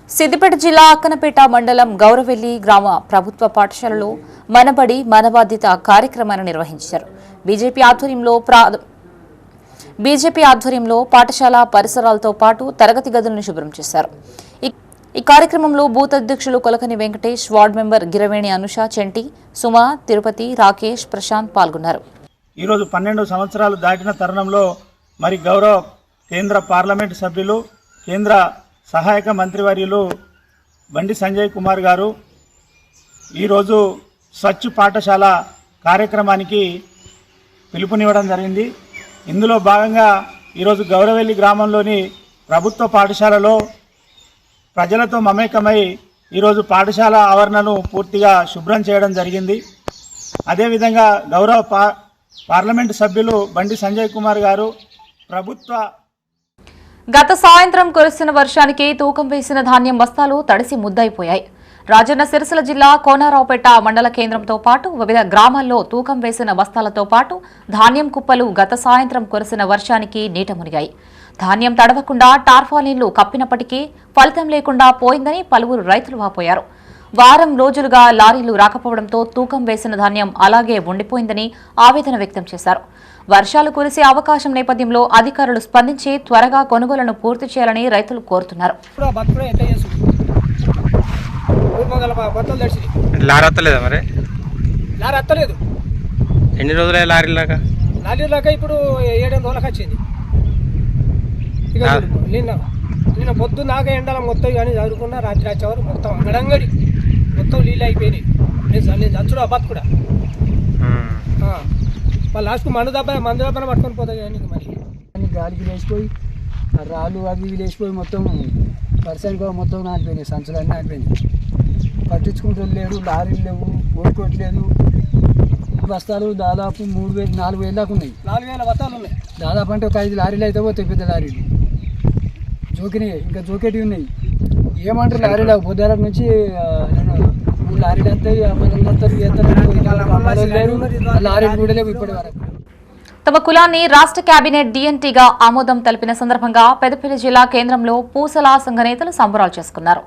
సిద్దిపేట జిల్లా అక్కనపేట మండలం గౌరవెల్లి గ్రామ ప్రభుత్వ పాఠశాలలో మనబడి మన బాధ్యత కార్యక్రమాన్ని నిర్వహించారు. బీజేపీ ఆధ్వర్యంలో పాఠశాల పరిసరాలతో పాటు తరగతి గదులను శుభ్రం చేశారు. ఈ కార్యక్రమంలో బూత్ అధ్యక్షులు కొలకని వెంకటేష్, వార్డు మెంబర్ గిరవేణి అనుష, చెంటి, సుమ, తిరుపతి, రాకేష్, ప్రశాంత్ పాల్గొన్నారు. ఈరోజు 12 సంవత్సరాలు దాటిన తరుణంలో మరి గౌరవ కేంద్ర పార్లమెంటు సభ్యులు, కేంద్ర సహాయక మంత్రివర్యులు బండి సంజయ్ కుమార్ గారు ఈరోజు స్వచ్ఛ పాఠశాల కార్యక్రమానికి పిలుపునివ్వడం జరిగింది. ఇందులో భాగంగా ఈరోజు గౌరవెల్లి గ్రామంలోని ప్రభుత్వ పాఠశాలలో ప్రజలతో మమేకమై ఈరోజు పాఠశాల ఆవరణను పూర్తిగా శుభ్రం చేయడం జరిగింది. అదేవిధంగా గౌరవ పార్లమెంటు సభ్యులు బండి సంజయ్ కుమార్ గారు గత సాయంత్రం కురిసిన వర్షానికి తూకం వేసిన ధాన్యం బస్తాలు తడిసి ముద్దయిపోయాయి. రాజన్న సిరిసిల్ల జిల్లా కోనారావుపేట మండల కేంద్రంతో పాటు వివిధ గ్రామాల్లో తూకం వేసిన బస్తాలతో పాటు ధాన్యం కుప్పలు గత సాయంత్రం కురిసిన వర్షానికి నీట మునిగాయి. ధాన్యం తడవకుండా టార్పాలిన్లు కప్పినప్పటికీ ఫలితం లేకుండా పోయిందని పలువురు రైతులు వాపోయారు. వారం రోజులుగా లారీలు రాకపోవడంతో తూకం వేసిన ధాన్యం అలాగే ఉండిపోయిందని ఆవేదన వ్యక్తం చేశారు. వర్షాలు కురిసే అవకాశం నేపథ్యంలో అధికారులు స్పందించి త్వరగా కొనుగోలును పూర్తి చేయాలని రైతులు కోరుతున్నారు. ఎన్ని రోజులే లారీ లాగా ఇప్పుడు 7 రోజులకు వచ్చింది. ఇక నిన్న పొద్దు నాక ఎండల మొత్తం కానీ చదువుకున్నా రాత్రి వచ్చేవారు మొత్తం అంగడంగడి మొత్తం నీళ్ళు అయిపోయినాయి. నేను చచ్చుడు బతుకుడా వాళ్ళు లాస్ట్కు మందు దెబ్బన పట్టుకొని పోతాయి. కానీ మరి గాలికి లేచిపోయి రాళ్ళు అవి ఇవి లేచిపోయి మొత్తం వర్షానికి మొత్తం నాటిపోయినాయి. సంచులన్నీ నాటిపోయినాయి. పట్టించుకుంటూ లేరు, లారీలు లేవు, ఓడుకోవట్లేదు. బస్తాలు దాదాపు 3,000-4,000 దాకా ఉన్నాయి. 4,000 బస్తాలు ఉన్నాయి దాదాపు. అంటే ఒక 5 లారీలు అయితే పోతాయి. పెద్ద లారీలు జోకినాయి, ఇంకా జోకేటివి ఉన్నాయి. ఏమంటారు లారీలు పొద్దున నుంచి 3 లారీలు వస్తాయి. లారీలు కూడా లేవు ఇప్పటి వరకు. తమ కులాన్ని రాష్ట్ర కేబినెట్ డిఎన్టీగా ఆమోదం తెలిపిన సందర్భంగా పెద్దపల్లి జిల్లా కేంద్రంలో పూసల సంఘ నేతలు సంబరాలు చేసుకున్నారు.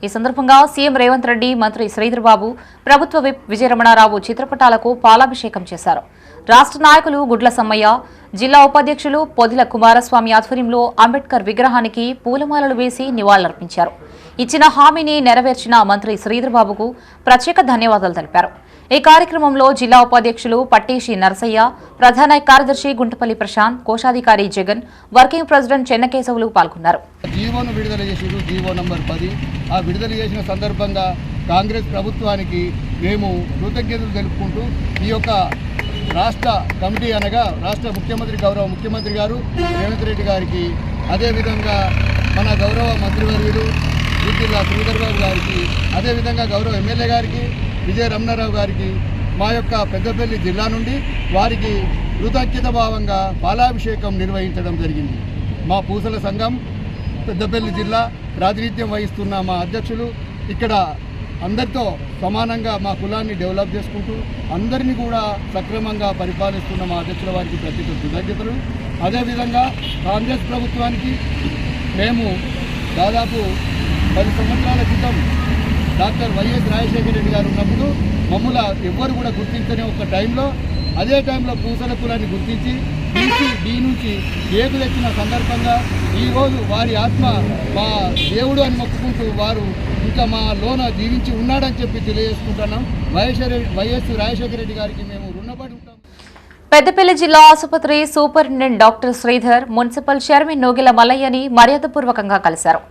ఈ సందర్భంగా సీఎం రేవంత్ రెడ్డి, మంత్రి శ్రీధర్ బాబు, ప్రభుత్వ విప్ విజయరమణారావు చిత్రపటాలకు పాలాభిషేకం చేశారు. రాష్ట్ర నాయకులు గుడ్ల సమ్మయ్య, జిల్లా ఉపాధ్యక్షులు పొదిల కుమారస్వామి ఆధ్వర్యంలో అంబేద్కర్ విగ్రహానికి పూలమాలలు వేసి నివాళులర్పించారు. ఇచ్చిన హామీని నెరవేర్చిన మంత్రి శ్రీధర్ బాబుకు ప్రత్యేక ధన్యవాదాలు తెలిపారు. ఈ కార్యక్రమంలో జిల్లా ఉపాధ్యక్షులు పట్టేశి నరసయ్య, ప్రధాన కార్యదర్శి గుంటపల్లి ప్రశాంత్, కోశాధికారి జగన్, వర్కింగ్ ప్రెసిడెంట్ చెన్నకేశవులు పాల్గొన్నారు. జీవోను విడుదల చేసారు, జీవో నంబర్ 10. ఆ విడుదల చేసిన సందర్భంగా కాంగ్రెస్ ప్రభుత్వానికి మేము కృతజ్ఞతలు తెలుపుకుంటూ ఈ యొక్క రాష్ట్ర కమిటీ అనగా రాష్ట్ర ముఖ్యమంత్రి గౌరవ ముఖ్యమంత్రి గారు రేవంత్ రెడ్డి గారికి, అదేవిధంగా మన గౌరవ మంత్రివర్యులు జిల్లా శ్రీధర్ బాబు గారికి, అదేవిధంగా గౌరవ ఎమ్మెల్యే గారికి విజయ రమణారావు గారికి మా యొక్క పెద్దపల్లి జిల్లా నుండి వారికి కృతజ్ఞత భావంగా పాలాభిషేకం నిర్వహించడం జరిగింది. మా పూసల సంఘం పెద్దపల్లి జిల్లా ప్రాతినిధ్యం వహిస్తున్న మా అధ్యక్షులు ఇక్కడ అందరితో సమానంగా మా కులాన్ని డెవలప్ చేసుకుంటూ అందరినీ కూడా సక్రమంగా పరిపాలిస్తున్న మా అధ్యక్షుల వారికి ప్రత్యేక కృతజ్ఞతలు. అదేవిధంగా కాంగ్రెస్ ప్రభుత్వానికి మేము దాదాపు 10 సంవత్సరాల క్రితం డాక్టర్ వైఎస్ రాజశేఖర రెడ్డి గారు ఉన్నప్పుడు మమ్మల్ని ఎవ్వరు కూడా గుర్తించని ఒక టైంలో, అదే టైంలో పూసల కులాన్ని గుర్తించి డి నుంచి ఏకు తెచ్చిన సందర్భంగా ఈరోజు వారి ఆత్మ మా దేవుడు అని మొక్కుకుంటూ వారు ఇంకా మా లోన జీవించి ఉన్నాడని చెప్పి తెలియజేసుకుంటున్నాం. వైఎస్ రాజశేఖర రెడ్డి గారికి మేము రుణపడి ఉంటాం. పెద్దపల్లి జిల్లా ఆసుపత్రి superintendent doctor Sridhar, municipal chairman Nogila మల్లయ్యని మర్యాదపూర్వకంగా కలిశారు.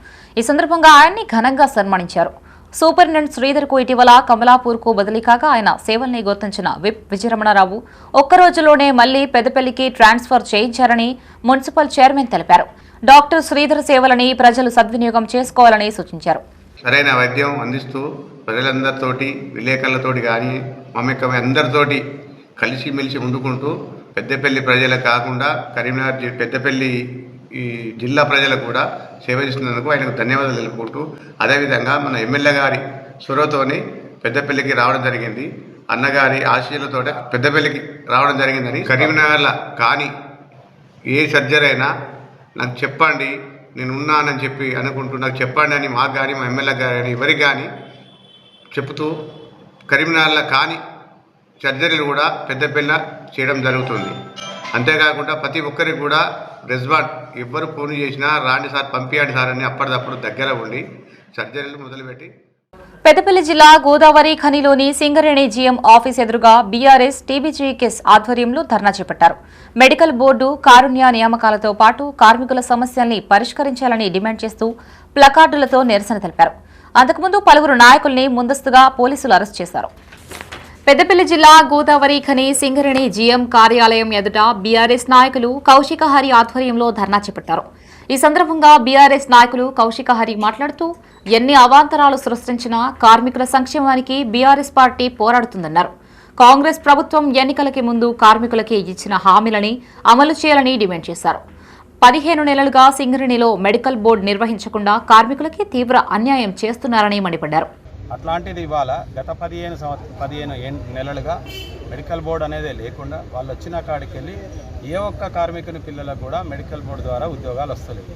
ఈ సందర్భంగా ఆయన్ని ఘనంగా సన్మానించారు. సూపరింటెండెంట్ శ్రీధర్ కు ఇటీవల కమలాపూర్కు బదిలీ కాగా ఆయన సేవల్ని గుర్తించిన విప్ విజయరమణారావు ఒక్కరోజులోనే మళ్లీ పెద్దపల్లికి ట్రాన్స్ఫర్ చేయించారని మున్సిపల్ చైర్మన్ తెలిపారు. డాక్టర్ శ్రీధర్ సేవలని ప్రజలు సద్వినియోగం చేసుకోవాలని సూచించారు. సరైన వైద్యం అందిస్తూ ప్రజలందరితోటి, విలేకరులతోటి కానీ మమేకమై అందరితోటి కలిసిమెలిసి ఉండుకుంటూ పెద్దపల్లి ప్రజలకు కాకుండా కరీంనగర్ పెద్దపల్లి ఈ జిల్లా ప్రజలకు కూడా సేవ చేస్తున్నందుకు ఆయనకు ధన్యవాదాలు తెలుపుకుంటూ, అదేవిధంగా మన ఎమ్మెల్యే గారి చొరవతోని పెద్దపల్లికి రావడం జరిగింది. అన్నగారి ఆశీస్సులతో పెద్దపల్లికి రావడం జరిగిందని, కరీంనగర్లో కానీ ఏ సర్జరీ అయినా నాకు చెప్పండి, నేను ఉన్నానని చెప్పి అనుకుంటూ నాకు చెప్పండి అని మాకు కానీ మా ఎమ్మెల్యే గారి ఎవరికి కానీ చెప్తూ కరీంనగర్లో కానీ సర్జరీలు కూడా పెద్దపల్లి చేయడం జరుగుతుంది. అంతేకాకుండా ప్రతి ఒక్కరికి కూడా రెస్పాండ్ ఎవ్వరు ఫోన్ చేసినా రాండి సార్, పంపించండి సార్ అని అప్పటిదప్పుడు దగ్గర ఉండి సర్జరీలు మొదలుపెట్టి పెద్దపల్లి జిల్లా గోదావరి ఖనిలోని సింగరేణి జీఎం ఆఫీస్ ఎదురుగా బీఆర్ఎస్ టీబీజీకేఎస్ ఆధ్వర్యంలో ధర్నా చేపట్టారు. మెడికల్ బోర్డు కారుణ్య నియామకాలతో పాటు కార్మికుల సమస్యల్ని పరిష్కరించాలని డిమాండ్ చేస్తూ ప్లకార్డులతో నిరసన తెలిపారు. అంతకుముందు పలువురు నాయకుల్ని ముందస్తుగా పోలీసులు అరెస్ట్ చేశారు. పెద్దపల్లి జిల్లా గోదావరి ఖని సింగరేణి జీఎం కార్యాలయం ఎదుట బీఆర్ఎస్ నాయకులు కౌశిక హరి ఆధ్వర్యంలో ధర్నా చేపట్టారు. ఈ సందర్భంగా బీఆర్ఎస్ నాయకులు కౌశిక హరి మాట్లాడుతూ ఎన్ని అవాంతరాలు సృష్టించినా కార్మికుల సంక్షేమానికి బీఆర్ఎస్ పార్టీ పోరాడుతుందన్నారు. కాంగ్రెస్ ప్రభుత్వం ఎన్నికలకి ముందు కార్మికులకి ఇచ్చిన హామీలని అమలు చేయాలని డిమాండ్ చేశారు. 15 నెలలుగా సింగరేణిలో మెడికల్ బోర్డు నిర్వహించకుండా కార్మికులకి తీవ్ర అన్యాయం చేస్తున్నారని మండిపడ్డారు. అట్లాంటిది ఇవాళ గత 15 నెలలుగా మెడికల్ బోర్డు అనేది లేకుండా వాళ్ళు వచ్చిన కాడికి వెళ్ళి ఏ ఒక్క కార్మికుని పిల్లలకు కూడా మెడికల్ బోర్డు ద్వారా ఉద్యోగాలు వస్తలేవు.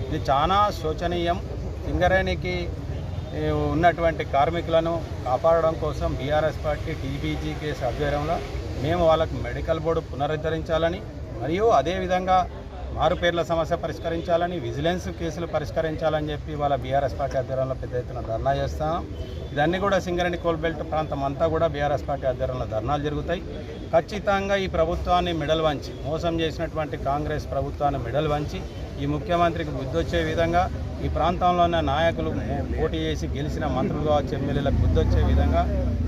ఇది చాలా శోచనీయం. సింగరేణికి ఉన్నటువంటి కార్మికులను కాపాడడం కోసం బీఆర్ఎస్ పార్టీ టీబీజీకేఎస్ ఆధ్వర్యంలో మేము వాళ్ళకు మెడికల్ బోర్డు పునరుద్ధరించాలని మరియు అదేవిధంగా మారుపేర్ల సమస్య పరిష్కరించాలని, విజిలెన్స్ కేసులు పరిష్కరించాలని చెప్పి వాళ్ళ బీఆర్ఎస్ పార్టీ ఆధ్వర్యంలో పెద్ద ఎత్తున ధర్నా చేస్తాం. ఇదన్నీ కూడా సింగరేణి కోల్బెల్ట్ ప్రాంతం అంతా కూడా బీఆర్ఎస్ పార్టీ ఆధ్వర్యంలో ధర్నాలు జరుగుతాయి. ఖచ్చితంగా ఈ ప్రభుత్వాన్ని మెడల్ వంచి, మోసం చేసినటువంటి కాంగ్రెస్ ప్రభుత్వాన్ని మెడల్ వంచి ఈ ముఖ్యమంత్రికి బుద్ధి వచ్చే విధంగా, ఈ ప్రాంతంలో ఉన్న నాయకులు పోటీ చేసి గెలిచిన మంత్రులు కావచ్చు, ఎమ్మెల్యేలకు బుద్ధి వచ్చే విధంగా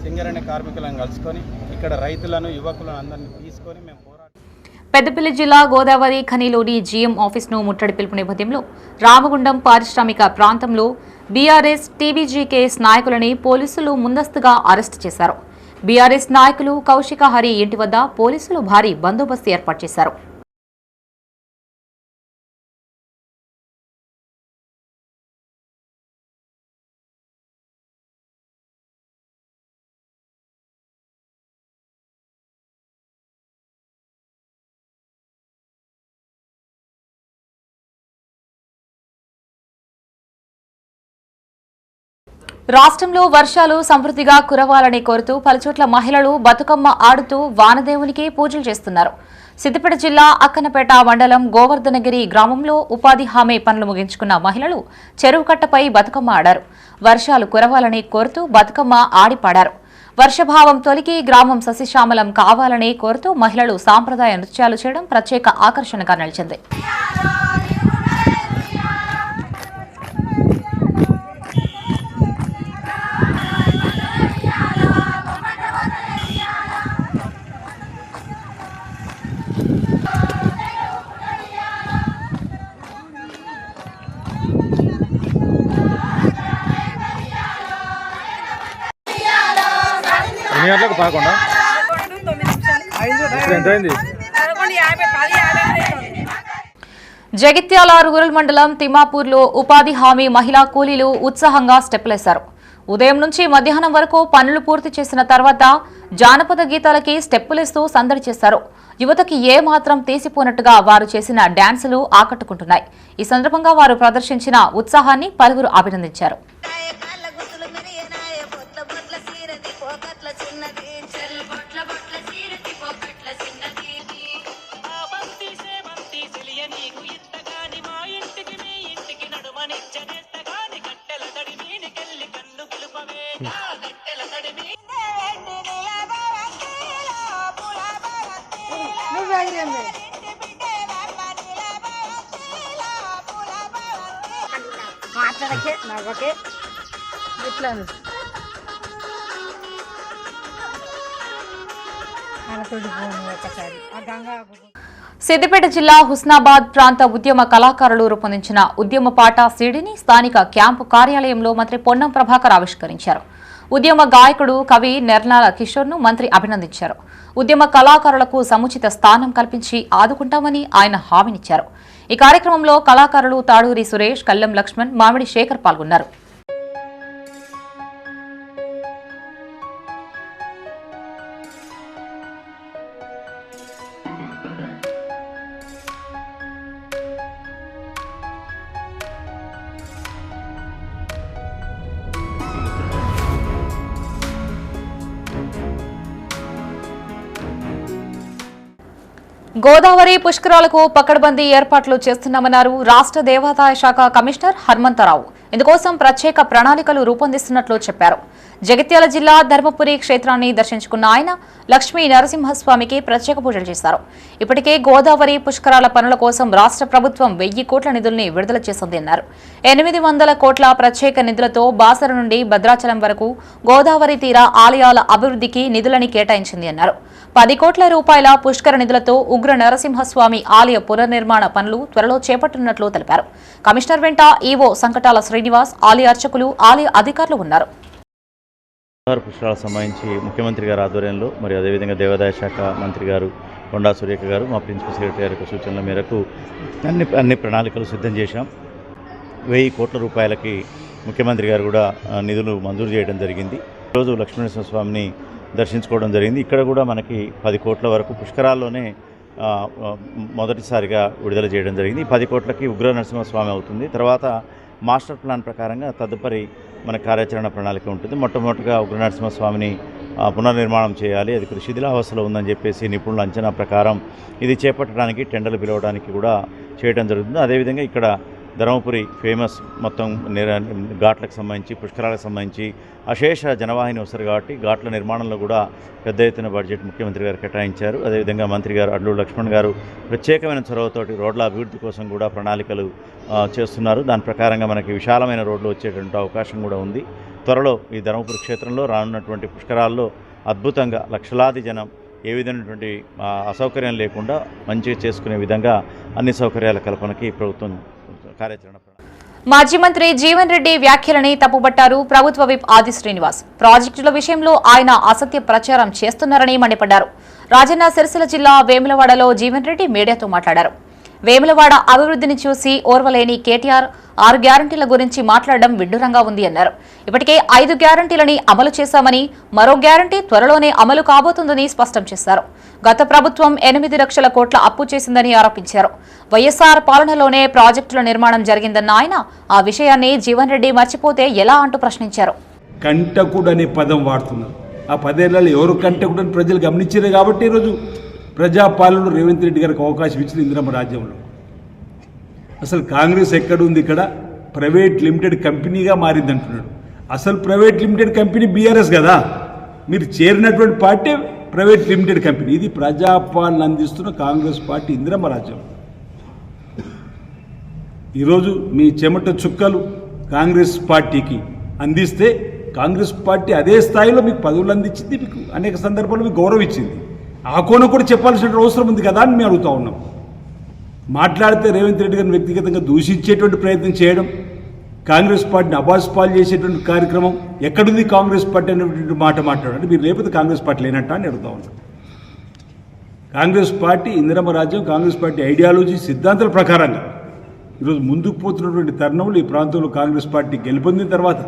సింగరేణి కార్మికులను కలుసుకొని ఇక్కడ రైతులను, యువకులను అందరినీ తీసుకొని మేము పెద్దపల్లి జిల్లా గోదావరి ఖనిలోని జీఎం ఆఫీస్ను ముట్టడి పిలుపు నేపథ్యంలో రామగుండం పారిశ్రామిక ప్రాంతంలో బీఆర్ఎస్ టీబీజీకేఎస్ నాయకులని పోలీసులు ముందస్తుగా అరెస్టు చేశారు. బీఆర్ఎస్ నాయకులు కౌశిక హరి ఇంటి వద్ద పోలీసులు భారీ బందోబస్తు ఏర్పాటు చేశారు. రాష్ట్రంలో వర్షాలు సమృద్ధిగా కురవాలని కోరుతూ పలుచోట్ల మహిళలు బతుకమ్మ ఆడుతూ వానదేవునికి పూజలు చేస్తున్నారు. సిద్దిపేట జిల్లా అక్కనపేట మండలం గోవర్ధనగిరి గ్రామంలో ఉపాధి హామీ పనులు ముగించుకున్న మహిళలు చెరువు కట్టపై బతుకమ్మ ఆడారు. వర్షాలు కురవాలని కోరుతూ బతుకమ్మ ఆడిపాడారు. వర్షభావం తొలగి గ్రామం సస్యశ్యామలం కావాలని కోరుతూ మహిళలు సాంప్రదాయ నృత్యాలు చేయడం ప్రత్యేక ఆకర్షణగా నిలిచింది. జగిత్యాల రూరల్ మండలం తిమ్మాపూర్లో ఉపాధి హామీ మహిళా కూలీలు ఉత్సాహంగా స్టెప్పులేశారు. ఉదయం నుంచి మధ్యాహ్నం వరకు పనులు పూర్తి చేసిన తర్వాత జానపద గీతాలకి స్టెప్పులేస్తూ సందడి చేశారు. యువతకి ఏ మాత్రం తీసిపోనట్టుగా వారు చేసిన డాన్సులు ఆకట్టుకుంటున్నాయి. ఈ సందర్భంగా వారు ప్రదర్శించిన ఉత్సాహాన్ని పలువురు అభినందించారు. సిద్దిపేట జిల్లా హుస్నాబాద్ ప్రాంత ఉద్యమ కళాకారులు రూపొందించిన ఉద్యమ పాట సీడీని స్థానిక క్యాంపు కార్యాలయంలో మంత్రి పొన్నం ప్రభాకర్ ఆవిష్కరించారు. ఉద్యమ గాయకుడు కవి నెర్నాల కిషోర్ను మంత్రి అభినందించారు. ఉద్యమ కళాకారులకు సముచిత స్థానం కల్పించి ఆదుకుంటామని ఆయన హామీనిచ్చారు. ఈ కార్యక్రమంలో కళాకారులు తాడూరి సురేష్, కల్లెం లక్ష్మణ్, మామిడి శేఖర్ పాల్గొన్నారు. గోదావరి పుష్కరాలకు పకడ్బందీ ఏర్పాట్లు చేస్తున్నామన్నారు రాష్ట్ర దేవాదాయ శాఖ కమిషనర్ హనుమంతరావు. ఇందుకోసం ప్రత్యేక ప్రణాళికలు రూపొందిస్తున్నట్లు చెప్పారు. జగిత్యాల జిల్లా ధర్మపురి క్షేత్రాన్ని దర్శించుకున్న ఆయన లక్ష్మీ నరసింహస్వామికి ప్రత్యేక పూజలు చేశారు. ఇప్పటికే గోదావరి పుష్కరాల పనుల కోసం రాష్ట్ర ప్రభుత్వం 1000 కోట్ల నిధుల్ని విడుదల చేసింది అన్నారు. 800 కోట్ల ప్రత్యేక నిధులతో బాసర నుండి భద్రాచలం వరకు గోదావరి తీర ఆలయాల అభివృద్ధికి నిధులని కేటాయించింది అన్నారు. 10 కోట్ల రూపాయల పుష్కర నిధులతో ఉగ్ర నరసింహస్వామి ఆలయ పునర్నిర్మాణ పనులు త్వరలో చేపట్టనున్నట్లు తెలిపారు. కమిషనర్ వెంట ఈవో సంకటాల శ్రీనివాస్, ఆలయ అర్చకులు, ఆలయ అధికారులు ఉన్నారు. పుష్కరాలకు సంబంధించి ముఖ్యమంత్రి గారి ఆధ్వర్యంలో మరియు అదేవిధంగా దేవాదాయ శాఖ మంత్రి గారు కొండా సురేఖ గారు మా ప్రిన్సిపల్ సెక్రటరీ గారి సూచనల మేరకు అన్ని ప్రణాళికలు సిద్ధం చేశాం. 1000 కోట్ల రూపాయలకి ముఖ్యమంత్రి గారు కూడా నిధులు మంజూరు చేయడం జరిగింది. ఈరోజు లక్ష్మీనరసింహస్వామిని దర్శించుకోవడం జరిగింది. ఇక్కడ కూడా మనకి 10 కోట్ల వరకు పుష్కరాల్లోనే మొదటిసారిగా విడుదల చేయడం జరిగింది. 10 కోట్లకి ఉగ్ర నరసింహస్వామి అవుతుంది. తర్వాత మాస్టర్ ప్లాన్ ప్రకారంగా తదుపరి మన కార్యాచరణ ప్రణాళిక ఉంటుంది. మొట్టమొదటిగా ఉగ్ర నరసింహస్వామిని పునర్నిర్మాణం చేయాలి. అది శిథిలావస్థలో ఉందని చెప్పేసి నిపుణుల అంచనా ప్రకారం ఇది చేపట్టడానికి టెండర్లు పిలవడానికి కూడా చేయడం జరుగుతుంది. అదేవిధంగా ఇక్కడ ధర్మపురి ఫేమస్ మొత్తం ఘాట్లకు సంబంధించి పుష్కరాలకు సంబంధించి అశేష జనవాహిని వస్తారు కాబట్టి ఘాట్ల నిర్మాణంలో కూడా పెద్ద ఎత్తున బడ్జెట్ ముఖ్యమంత్రి గారు కేటాయించారు. అదేవిధంగా మంత్రి గారు అడ్లూరు లక్ష్మణ్ గారు ప్రత్యేకమైన చొరవతోటి రోడ్ల అభివృద్ధి కోసం కూడా ప్రణాళికలు చేస్తున్నారు. దాని ప్రకారంగా మనకి విశాలమైన రోడ్లు వచ్చేటువంటి అవకాశం కూడా ఉంది. త్వరలో ఈ ధర్మపురి క్షేత్రంలో రానున్నటువంటి పుష్కరాల్లో అద్భుతంగా లక్షలాది జనం ఏ విధమైనటువంటి అసౌకర్యం లేకుండా మంచిగా చేసుకునే విధంగా అన్ని సౌకర్యాల కల్పనకి ప్రభుత్వం కార్యాచరణ. మాజీ మంత్రి జీవన్ రెడ్డి వ్యాఖ్యలని తప్పుబట్టారు ప్రభుత్వ విప్ ఆది శ్రీనివాస్. ప్రాజెక్టుల విషయంలో ఆయన అసత్య ప్రచారం చేస్తున్నారని మండిపడ్డారు. రాజన్న సిరిసిల్ల జిల్లా వేములవాడలో జీవన్ రెడ్డి మీడియాతో మాట్లాడారు. వేములవాడ అభివృద్ధిని చూసి ఓర్వలేని కేటీఆర్ 6 గ్యారంటీల గురించి మాట్లాడడం విడ్డూరంగా ఉంది అన్నారు. ఇప్పటికే 5 గ్యారంటీలని అమలు చేశామని, మరో గ్యారంటీ త్వరలోనే అమలు కాబోతుందని స్పష్టం చేశారు. గత ప్రభుత్వం 8 లక్షల కోట్ల అప్పు చేసిందని ఆరోపించారు. వైఎస్ఆర్ పాలనలోనే ప్రాజెక్టుల నిర్మాణం జరిగిందన్న ఆయన ఆ విషయాన్ని జీవన్ రెడ్డి మర్చిపోతే ఎలా అంటూ ప్రశ్నించారు. కంటకుడు అనే పదం వాడుతున్నారు. ఆ 10 ఏళ్లలో ఎవరు కంటకుడు అని ప్రజలు గమనించారు కాబట్టి ఈరోజు ప్రజాపాలనలో రేవంత్ రెడ్డి గారికి అవకాశం ఇచ్చిన ఇందిరమ్మ రాజ్యంలో. అసలు కాంగ్రెస్ ఎక్కడుంది? ఇక్కడ ప్రైవేట్ లిమిటెడ్ కంపెనీగా మారిందంటున్నాడు. అసలు ప్రైవేట్ లిమిటెడ్ కంపెనీ బీఆర్ఎస్ కదా, మీరు చేరినటువంటి పార్టీ ప్రైవేట్ లిమిటెడ్ కంపెనీ. ఇది ప్రజాపాలన అందిస్తున్న కాంగ్రెస్ పార్టీ ఇందిరమ్మ రాజ్యం. ఈరోజు మీ చెమట చుక్కలు కాంగ్రెస్ పార్టీకి అందిస్తే కాంగ్రెస్ పార్టీ అదే స్థాయిలో మీకు పదవులు అందించింది, మీకు అనేక సందర్భాల్లో మీకు గౌరవం ఇచ్చింది. ఆ కోణం కూడా చెప్పాల్సిన అవసరం ఉంది కదా అని మేము అడుగుతూ ఉన్నాం. మాట్లాడితే రేవంత్ రెడ్డి గారిని వ్యక్తిగతంగా దూషించేటువంటి ప్రయత్నం చేయడం, కాంగ్రెస్ పార్టీని అబాస్పాలు చేసేటువంటి కార్యక్రమం ఎక్కడుంది కాంగ్రెస్ పార్టీ అనేటువంటి మాట మాట్లాడండి. మీరు లేకపోతే కాంగ్రెస్ పార్టీ లేనట్ట అని అడుగుతూ ఉన్నాం. కాంగ్రెస్ పార్టీ ఇందిరమ్మ రాజ్యం, కాంగ్రెస్ పార్టీ ఐడియాలజీ సిద్ధాంతాల ప్రకారంగా ఈరోజు ముందుకు పోతున్నటువంటి తరుణంలో ఈ ప్రాంతంలో కాంగ్రెస్ పార్టీ గెలుపొందిన తర్వాత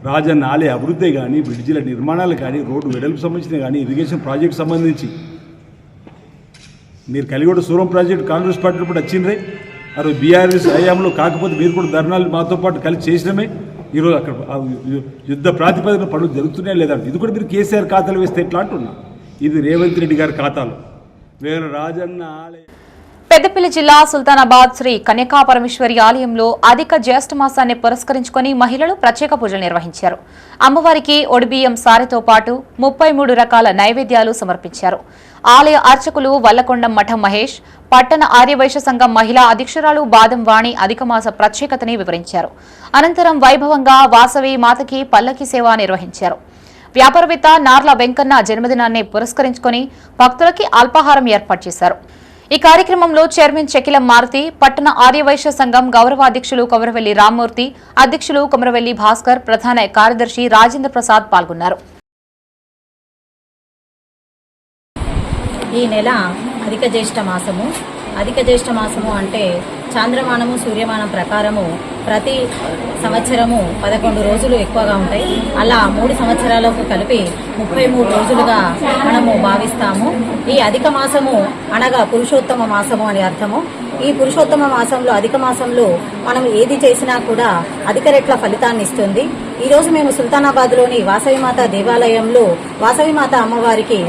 రాజన్న ఆలయ అభివృద్ధి కానీ, బ్రిడ్జిల నిర్మాణాలు కానీ, రోడ్డు వెడల్పు సంబంధించిన కానీ, ఇరిగేషన్ ప్రాజెక్టు సంబంధించి మీరు కలిగొడ సూరం ప్రాజెక్టు కాంగ్రెస్ పార్టీలో కూడా వచ్చిండ్రే. ఆ రోజు బీఆర్ఎస్ హయాంలో కాకపోతే మీరు కూడా ధర్నాలు మాతో పాటు కలిసి చేసినమే. ఈరోజు అక్కడ యుద్ధ ప్రాతిపదికన పనులు జరుగుతున్నాయా లేదా? ఇది కూడా మీరు కేసీఆర్ ఖాతాలు వేస్తే ఎట్లా అంటున్నా? ఇది రేవంత్ రెడ్డి గారి ఖాతాలో వేరే రాజన్న ఆలయ. పెద్దపల్లి జిల్లా సుల్తానాబాద్ శ్రీ కన్యకా పరమేశ్వరి ఆలయంలో అధిక జ్యేష్ఠ మాసాన్ని పురస్కరించుకుని మహిళలు ప్రత్యేక పూజలు నిర్వహించారు. అమ్మవారికి ఒడిబియ్యం సారెతో పాటు 33 రకాల నైవేద్యాలు సమర్పించారు. ఆలయ అర్చకులు వల్లకొండం మఠం మహేష్, పట్టణ ఆర్యవైశ్య సంఘం మహిళా అధ్యక్షురాలు బాదం వాణి అధిక మాస ప్రత్యేకతని వివరించారు. అనంతరం వైభవంగా వాసవి మాతకి పల్లకి సేవ నిర్వహించారు. వ్యాపారవేత్త నార్ల వెంకన్న జన్మదినాన్ని పురస్కరించుకుని భక్తులకి అల్పాహారం ఏర్పాటు చేశారు. ఈ కార్యక్రమంలో చైర్మన్ చెకిలం మారుతి, పట్టణ ఆర్యవైశ్య సంఘం గౌరవ అధ్యక్షులు కొమరవెల్లి రామ్మూర్తి, అధ్యక్షులు కొమరవెల్లి భాస్కర్, ప్రధాన కార్యదర్శి రాజేంద్ర ప్రసాద్ పాల్గొన్నారు. ఈ నెల అధిక జ్యేష్ఠ మాసము. అధిక జ్యేష్ఠ మాసము అంటే చాంద్రమానము సూర్యమానం ప్రకారము ప్రతి సంవత్సరము 11 రోజులు ఎక్కువగా ఉంటాయి. అలా 3 సంవత్సరాలకు కలిపి 33 రోజులుగా మనము భావిస్తాము. ఈ అధిక మాసము అనగా పురుషోత్తమ మాసము అని అర్థము. ఈ పురుషోత్తమ మాసంలో అధిక మాసంలో మనం ఏది చేసినా కూడా అధిక రెట్ల ఫలితాన్ని ఇస్తుంది. ఈరోజు మేము సుల్తానాబాద్లోని వాసవిమాత దేవాలయంలో వాసవిమాత అమ్మవారికి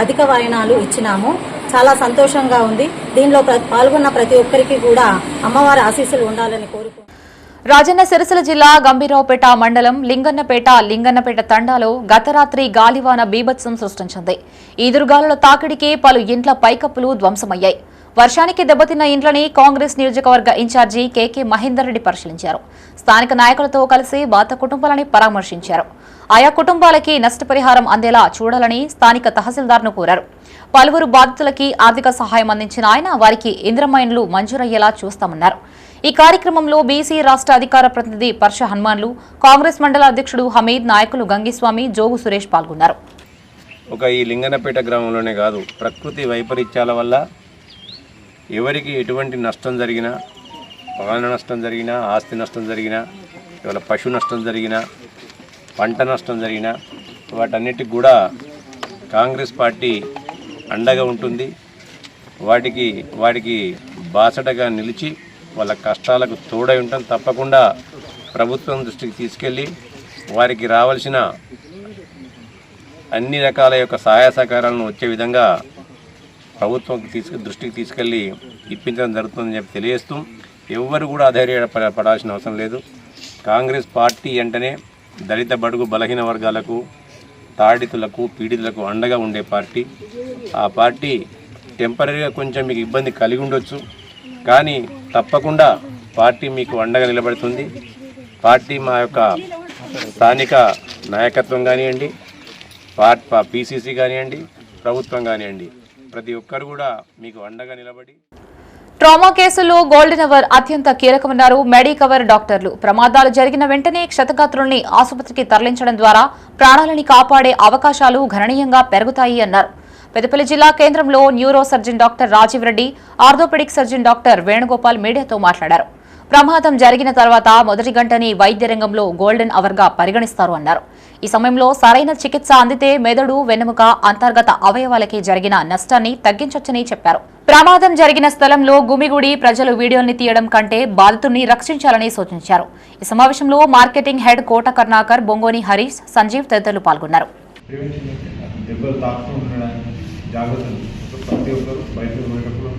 అధిక వాయనాలు ఇచ్చినాము. చాలా సంతోషంగా ఉంది. దీనిలో పాల్గొన్న ప్రతి ఒక్కరికి కూడా అమ్మవారి ఆశీస్సులు ఉండాలని కోరుకుంటున్నాను. రాజన్న సిరిసిల్ల జిల్లా గంభీరావుపేట మండలం లింగన్నపేట తండాలో గత రాత్రి గాలివాన బీభత్సం సృష్టించింది. ఈదురుగాలుల తాకిడికి పలు ఇంట్ల పైకప్పులు ధ్వంసమయ్యాయి. వర్షానికి దెబ్బతిన్న ఇంట్లని కాంగ్రెస్ నియోజకవర్గ ఇన్ఛార్జి కేకే మహేందర్ రెడ్డి పరిశీలించారు. స్థానిక నాయకులతో కలిసి బాధిత కుటుంబాలని పరామర్శించారు. ఆయా కుటుంబాలకి నష్టపరిహారం అందేలా చూడాలని స్థానిక తహసీల్దార్ను కోరారు. పలువురు బాధితులకి ఆర్థిక సహాయం అందించిన ఆయన వారికి ఇందిరమ్మ ఇండ్లు మంజూరయ్యేలా చూస్తామన్నారు. ఈ కార్యక్రమంలో బీసీ రాష్ట్ర అధికార ప్రతినిధి పర్ష హనుమాన్లు, కాంగ్రెస్ మండల అధ్యక్షుడు హమీద్, నాయకులు గంగిస్వామి, జోగు సురేష్ పాల్గొన్నారు. ఈ లింగన్నపేట గ్రామంలోనే కాదు, ప్రకృతి వైపరీత్యాల వల్ల ఎవరికి ఎటువంటి నష్టం జరిగినా, ప్రాణ నష్టం జరిగినా, ఆస్తి నష్టం జరిగినా, ఇవాళ పశు నష్టం జరిగినా, పంట నష్టం జరిగినా వాటన్నిటికి కూడా కాంగ్రెస్ పార్టీ అండగా ఉంటుంది. వాటికి బాసటగా నిలిచి వాళ్ళ కష్టాలకు తోడై ఉంటాం. తప్పకుండా ప్రభుత్వం దృష్టికి తీసుకెళ్ళి వారికి రావాల్సిన అన్ని రకాల యొక్క సహాయ సహకారాలను వచ్చే విధంగా ప్రభుత్వం దృష్టికి తీసుకెళ్ళి ఇప్పించడం జరుగుతుందని చెప్పి తెలియజేస్తూ, ఎవ్వరు కూడా అధైర్యపడాల్సిన అవసరం లేదు. కాంగ్రెస్ పార్టీ అంటేనే దళిత బడుగు బలహీన వర్గాలకు, తాడితులకు, పీడితులకు అండగా ఉండే పార్టీ. ఆ పార్టీ టెంపరీగా కొంచెం మీకు ఇబ్బంది కలిగి ఉండొచ్చు, కానీ తప్పకుండా పార్టీ మీకు అండగా నిలబడుతుంది. పార్టీ మా యొక్క స్థానిక నాయకత్వం కానివ్వండి, పీసీసీ కానివ్వండి, ప్రభుత్వం కానివ్వండి, ప్రతి ఒక్కరు కూడా మీకు అండగా నిలబడి. ట్రామా కేసుల్లో గోల్డెన్ అవర్ అత్యంత కీలకమన్నారు మెడికవర్ డాక్టర్లు. ప్రమాదాలు జరిగిన వెంటనే క్షతగాత్రుల్ని ఆసుపత్రికి తరలించడం ద్వారా ప్రాణాలని కాపాడే అవకాశాలు గణనీయంగా పెరుగుతాయి అన్నారు. పెద్దపల్లి జిల్లా కేంద్రంలో neuro surgeon doctor Rajeev Reddy, orthopaedic surgeon doctor Venugopal మీడియాతో మాట్లాడారు. ప్రమాదం జరిగిన తర్వాత మొదటి గంటని వైద్య రంగంలో గోల్డెన్ అవర్ గా పరిగణిస్తారు అన్నారు. ఈ సమయంలో సరైన చికిత్స అందితే మెదడు, వెన్నెముక, అంతర్గత అవయవాలకి జరిగిన నష్టాన్ని తగ్గించొచ్చని చెప్పారు. ప్రమాదం జరిగిన స్థలంలో గుమిగూడి ప్రజలు వీడియోల్ని తీయడం కంటే బాధితుల్ని రక్షించాలని సూచించారు. ఈ సమావేశంలో మార్కెటింగ్ హెడ్ కోట కర్ణాకర్, బొంగోని హరీష్, సంజీవ్ తదితరులు పాల్గొన్నారు. ప్రతి ఒక్కరు బయటకు పోయేటప్పుడు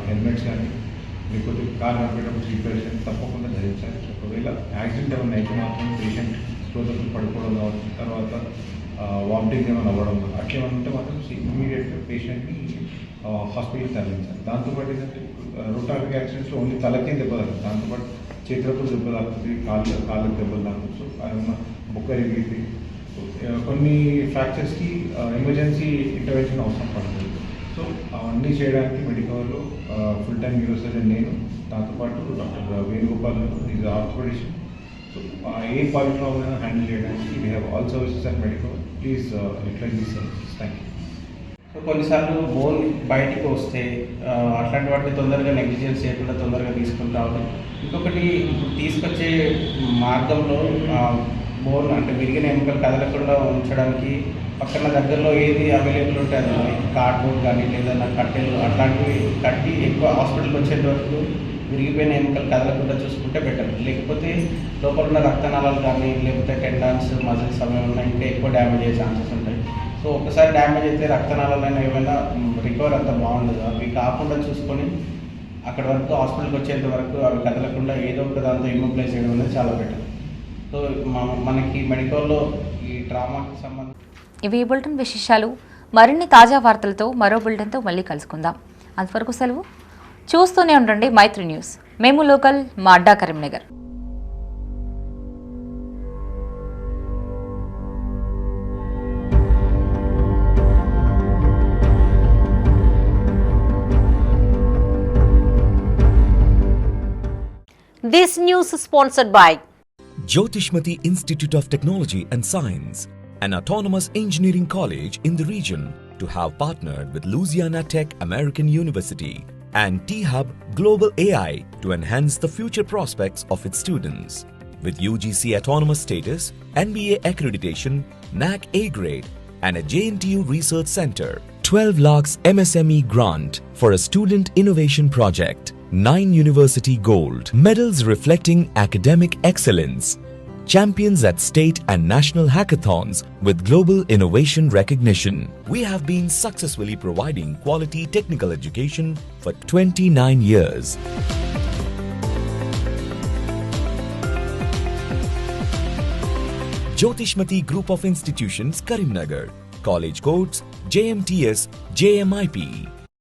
హెల్మెట్స్ కానీ లేకపోతే కార్ నడిపేటప్పుడు సీట్ బెల్ట్స్ కానీ తప్పకుండా ధరించాలి. ఒకవేళ యాక్సిడెంట్ ఏమైనా అయితే మాత్రం పేషెంట్ స్పృహతో పడిపోవడం కావచ్చు, తర్వాత వామిటింగ్ ఏమైనా అవ్వడం అట్లా ఏమైనా ఉంటే మాత్రం ఇమీడియట్గా పేషెంట్ని హాస్పిటల్కి తరలించాలి. దాంతోపాటు ఏంటంటే రోటారిక్ యాక్సిడెంట్స్లో ఓన్లీ తలకే దెబ్బ తాకుతుంది, దాంతోపాటు చేతులకు దెబ్బ తాకుతుంది, కాళ్ళకు దెబ్బలు తాకుతుంది. సో ఏమన్నా బొక్క ఎరిగితే కొన్ని ఫ్రాక్చర్స్కి ఎమర్జెన్సీ ఇంటర్వెన్షన్ అవసరం పడుతుంది. సో అవన్నీ చేయడానికి మెడికవర్లో ఫుల్ టైమ్ న్యూరో సర్జన్ నేను, దాంతోపాటు doctor Venugopal is orthopedician. So a quality problem handle చేయడానికి we have all services at Medicover. Please utilise these services. Thank you. So కొన్నిసార్లు బోన్ బయటికి వస్తే అట్లాంటి వాటిని తొందరగా నెగ్లిజెన్స్ చేయకుండా తొందరగా తీసుకుని రావాలి. ఇంకొకటి ఇప్పుడు తీసుకొచ్చే మార్గంలో బోన్ అంటే విరిగిన ఎముకలు కదలకుండా ఉంచడానికి పక్కన దగ్గరలో ఏది అవైలబుల్ ఉంటే అది కార్డ్బోర్డ్ కానీ లేదా కట్టెలు అట్లాంటివి కట్టి ఎక్కువ హాస్పిటల్కి వచ్చేంత వరకు విరిగిపోయిన ఎముకలు కదలకుండా చూసుకుంటే బెటర్. లేకపోతే లోపల ఉన్న రక్తనాళాలు కానీ లేకపోతే టెండాన్స్, మజిల్స్ అవి ఉన్నాయి ఇంకా ఎక్కువ డ్యామేజ్ అయ్యే ఛాన్సెస్ ఉంటాయి. సో ఒకసారి డ్యామేజ్ అయితే రక్తనాళాలైనా ఏమైనా రికవర్ అంత బాగుండదు. అవి కాకుండా చూసుకొని అక్కడ వరకు హాస్పిటల్కి వచ్చేంత వరకు అవి కదలకుండా ఏదో ఒక దాంతో ఇమ్మోబిలైజ్ చేయడం అనేది చాలా బెటర్. సో మనకి మెడికల్లో ఈ ట్రామాకి సంబంధించి ఇవి బులెటిన్ విశేషాలు. మరిన్ని తాజా వార్తలతో మరో బులెటిన్తో మళ్ళీ కలుసుకుందాం. అంతవరకు సెలవు. చూస్తూనే ఉండండి మైత్రి న్యూస్. మేము లోకల్, మా అడ్డా Karimnagar. This news is sponsored by Jyotishmati Institute of Technology and Science, an autonomous engineering college in the region, to have partnered with Louisiana Tech American University and T-Hub Global AI to enhance the future prospects of its students. With UGC autonomous status, NBA accreditation, NAC A grade, and a JNTU research center, 12 lakhs MSME grant for a student innovation project, 9 university gold medals reflecting academic excellence, champions at state and national hackathons with global innovation recognition. We have been successfully providing quality technical education for 29 years. Jyotishmati Group of Institutions, Karimnagar. College codes JMTS, JMIP.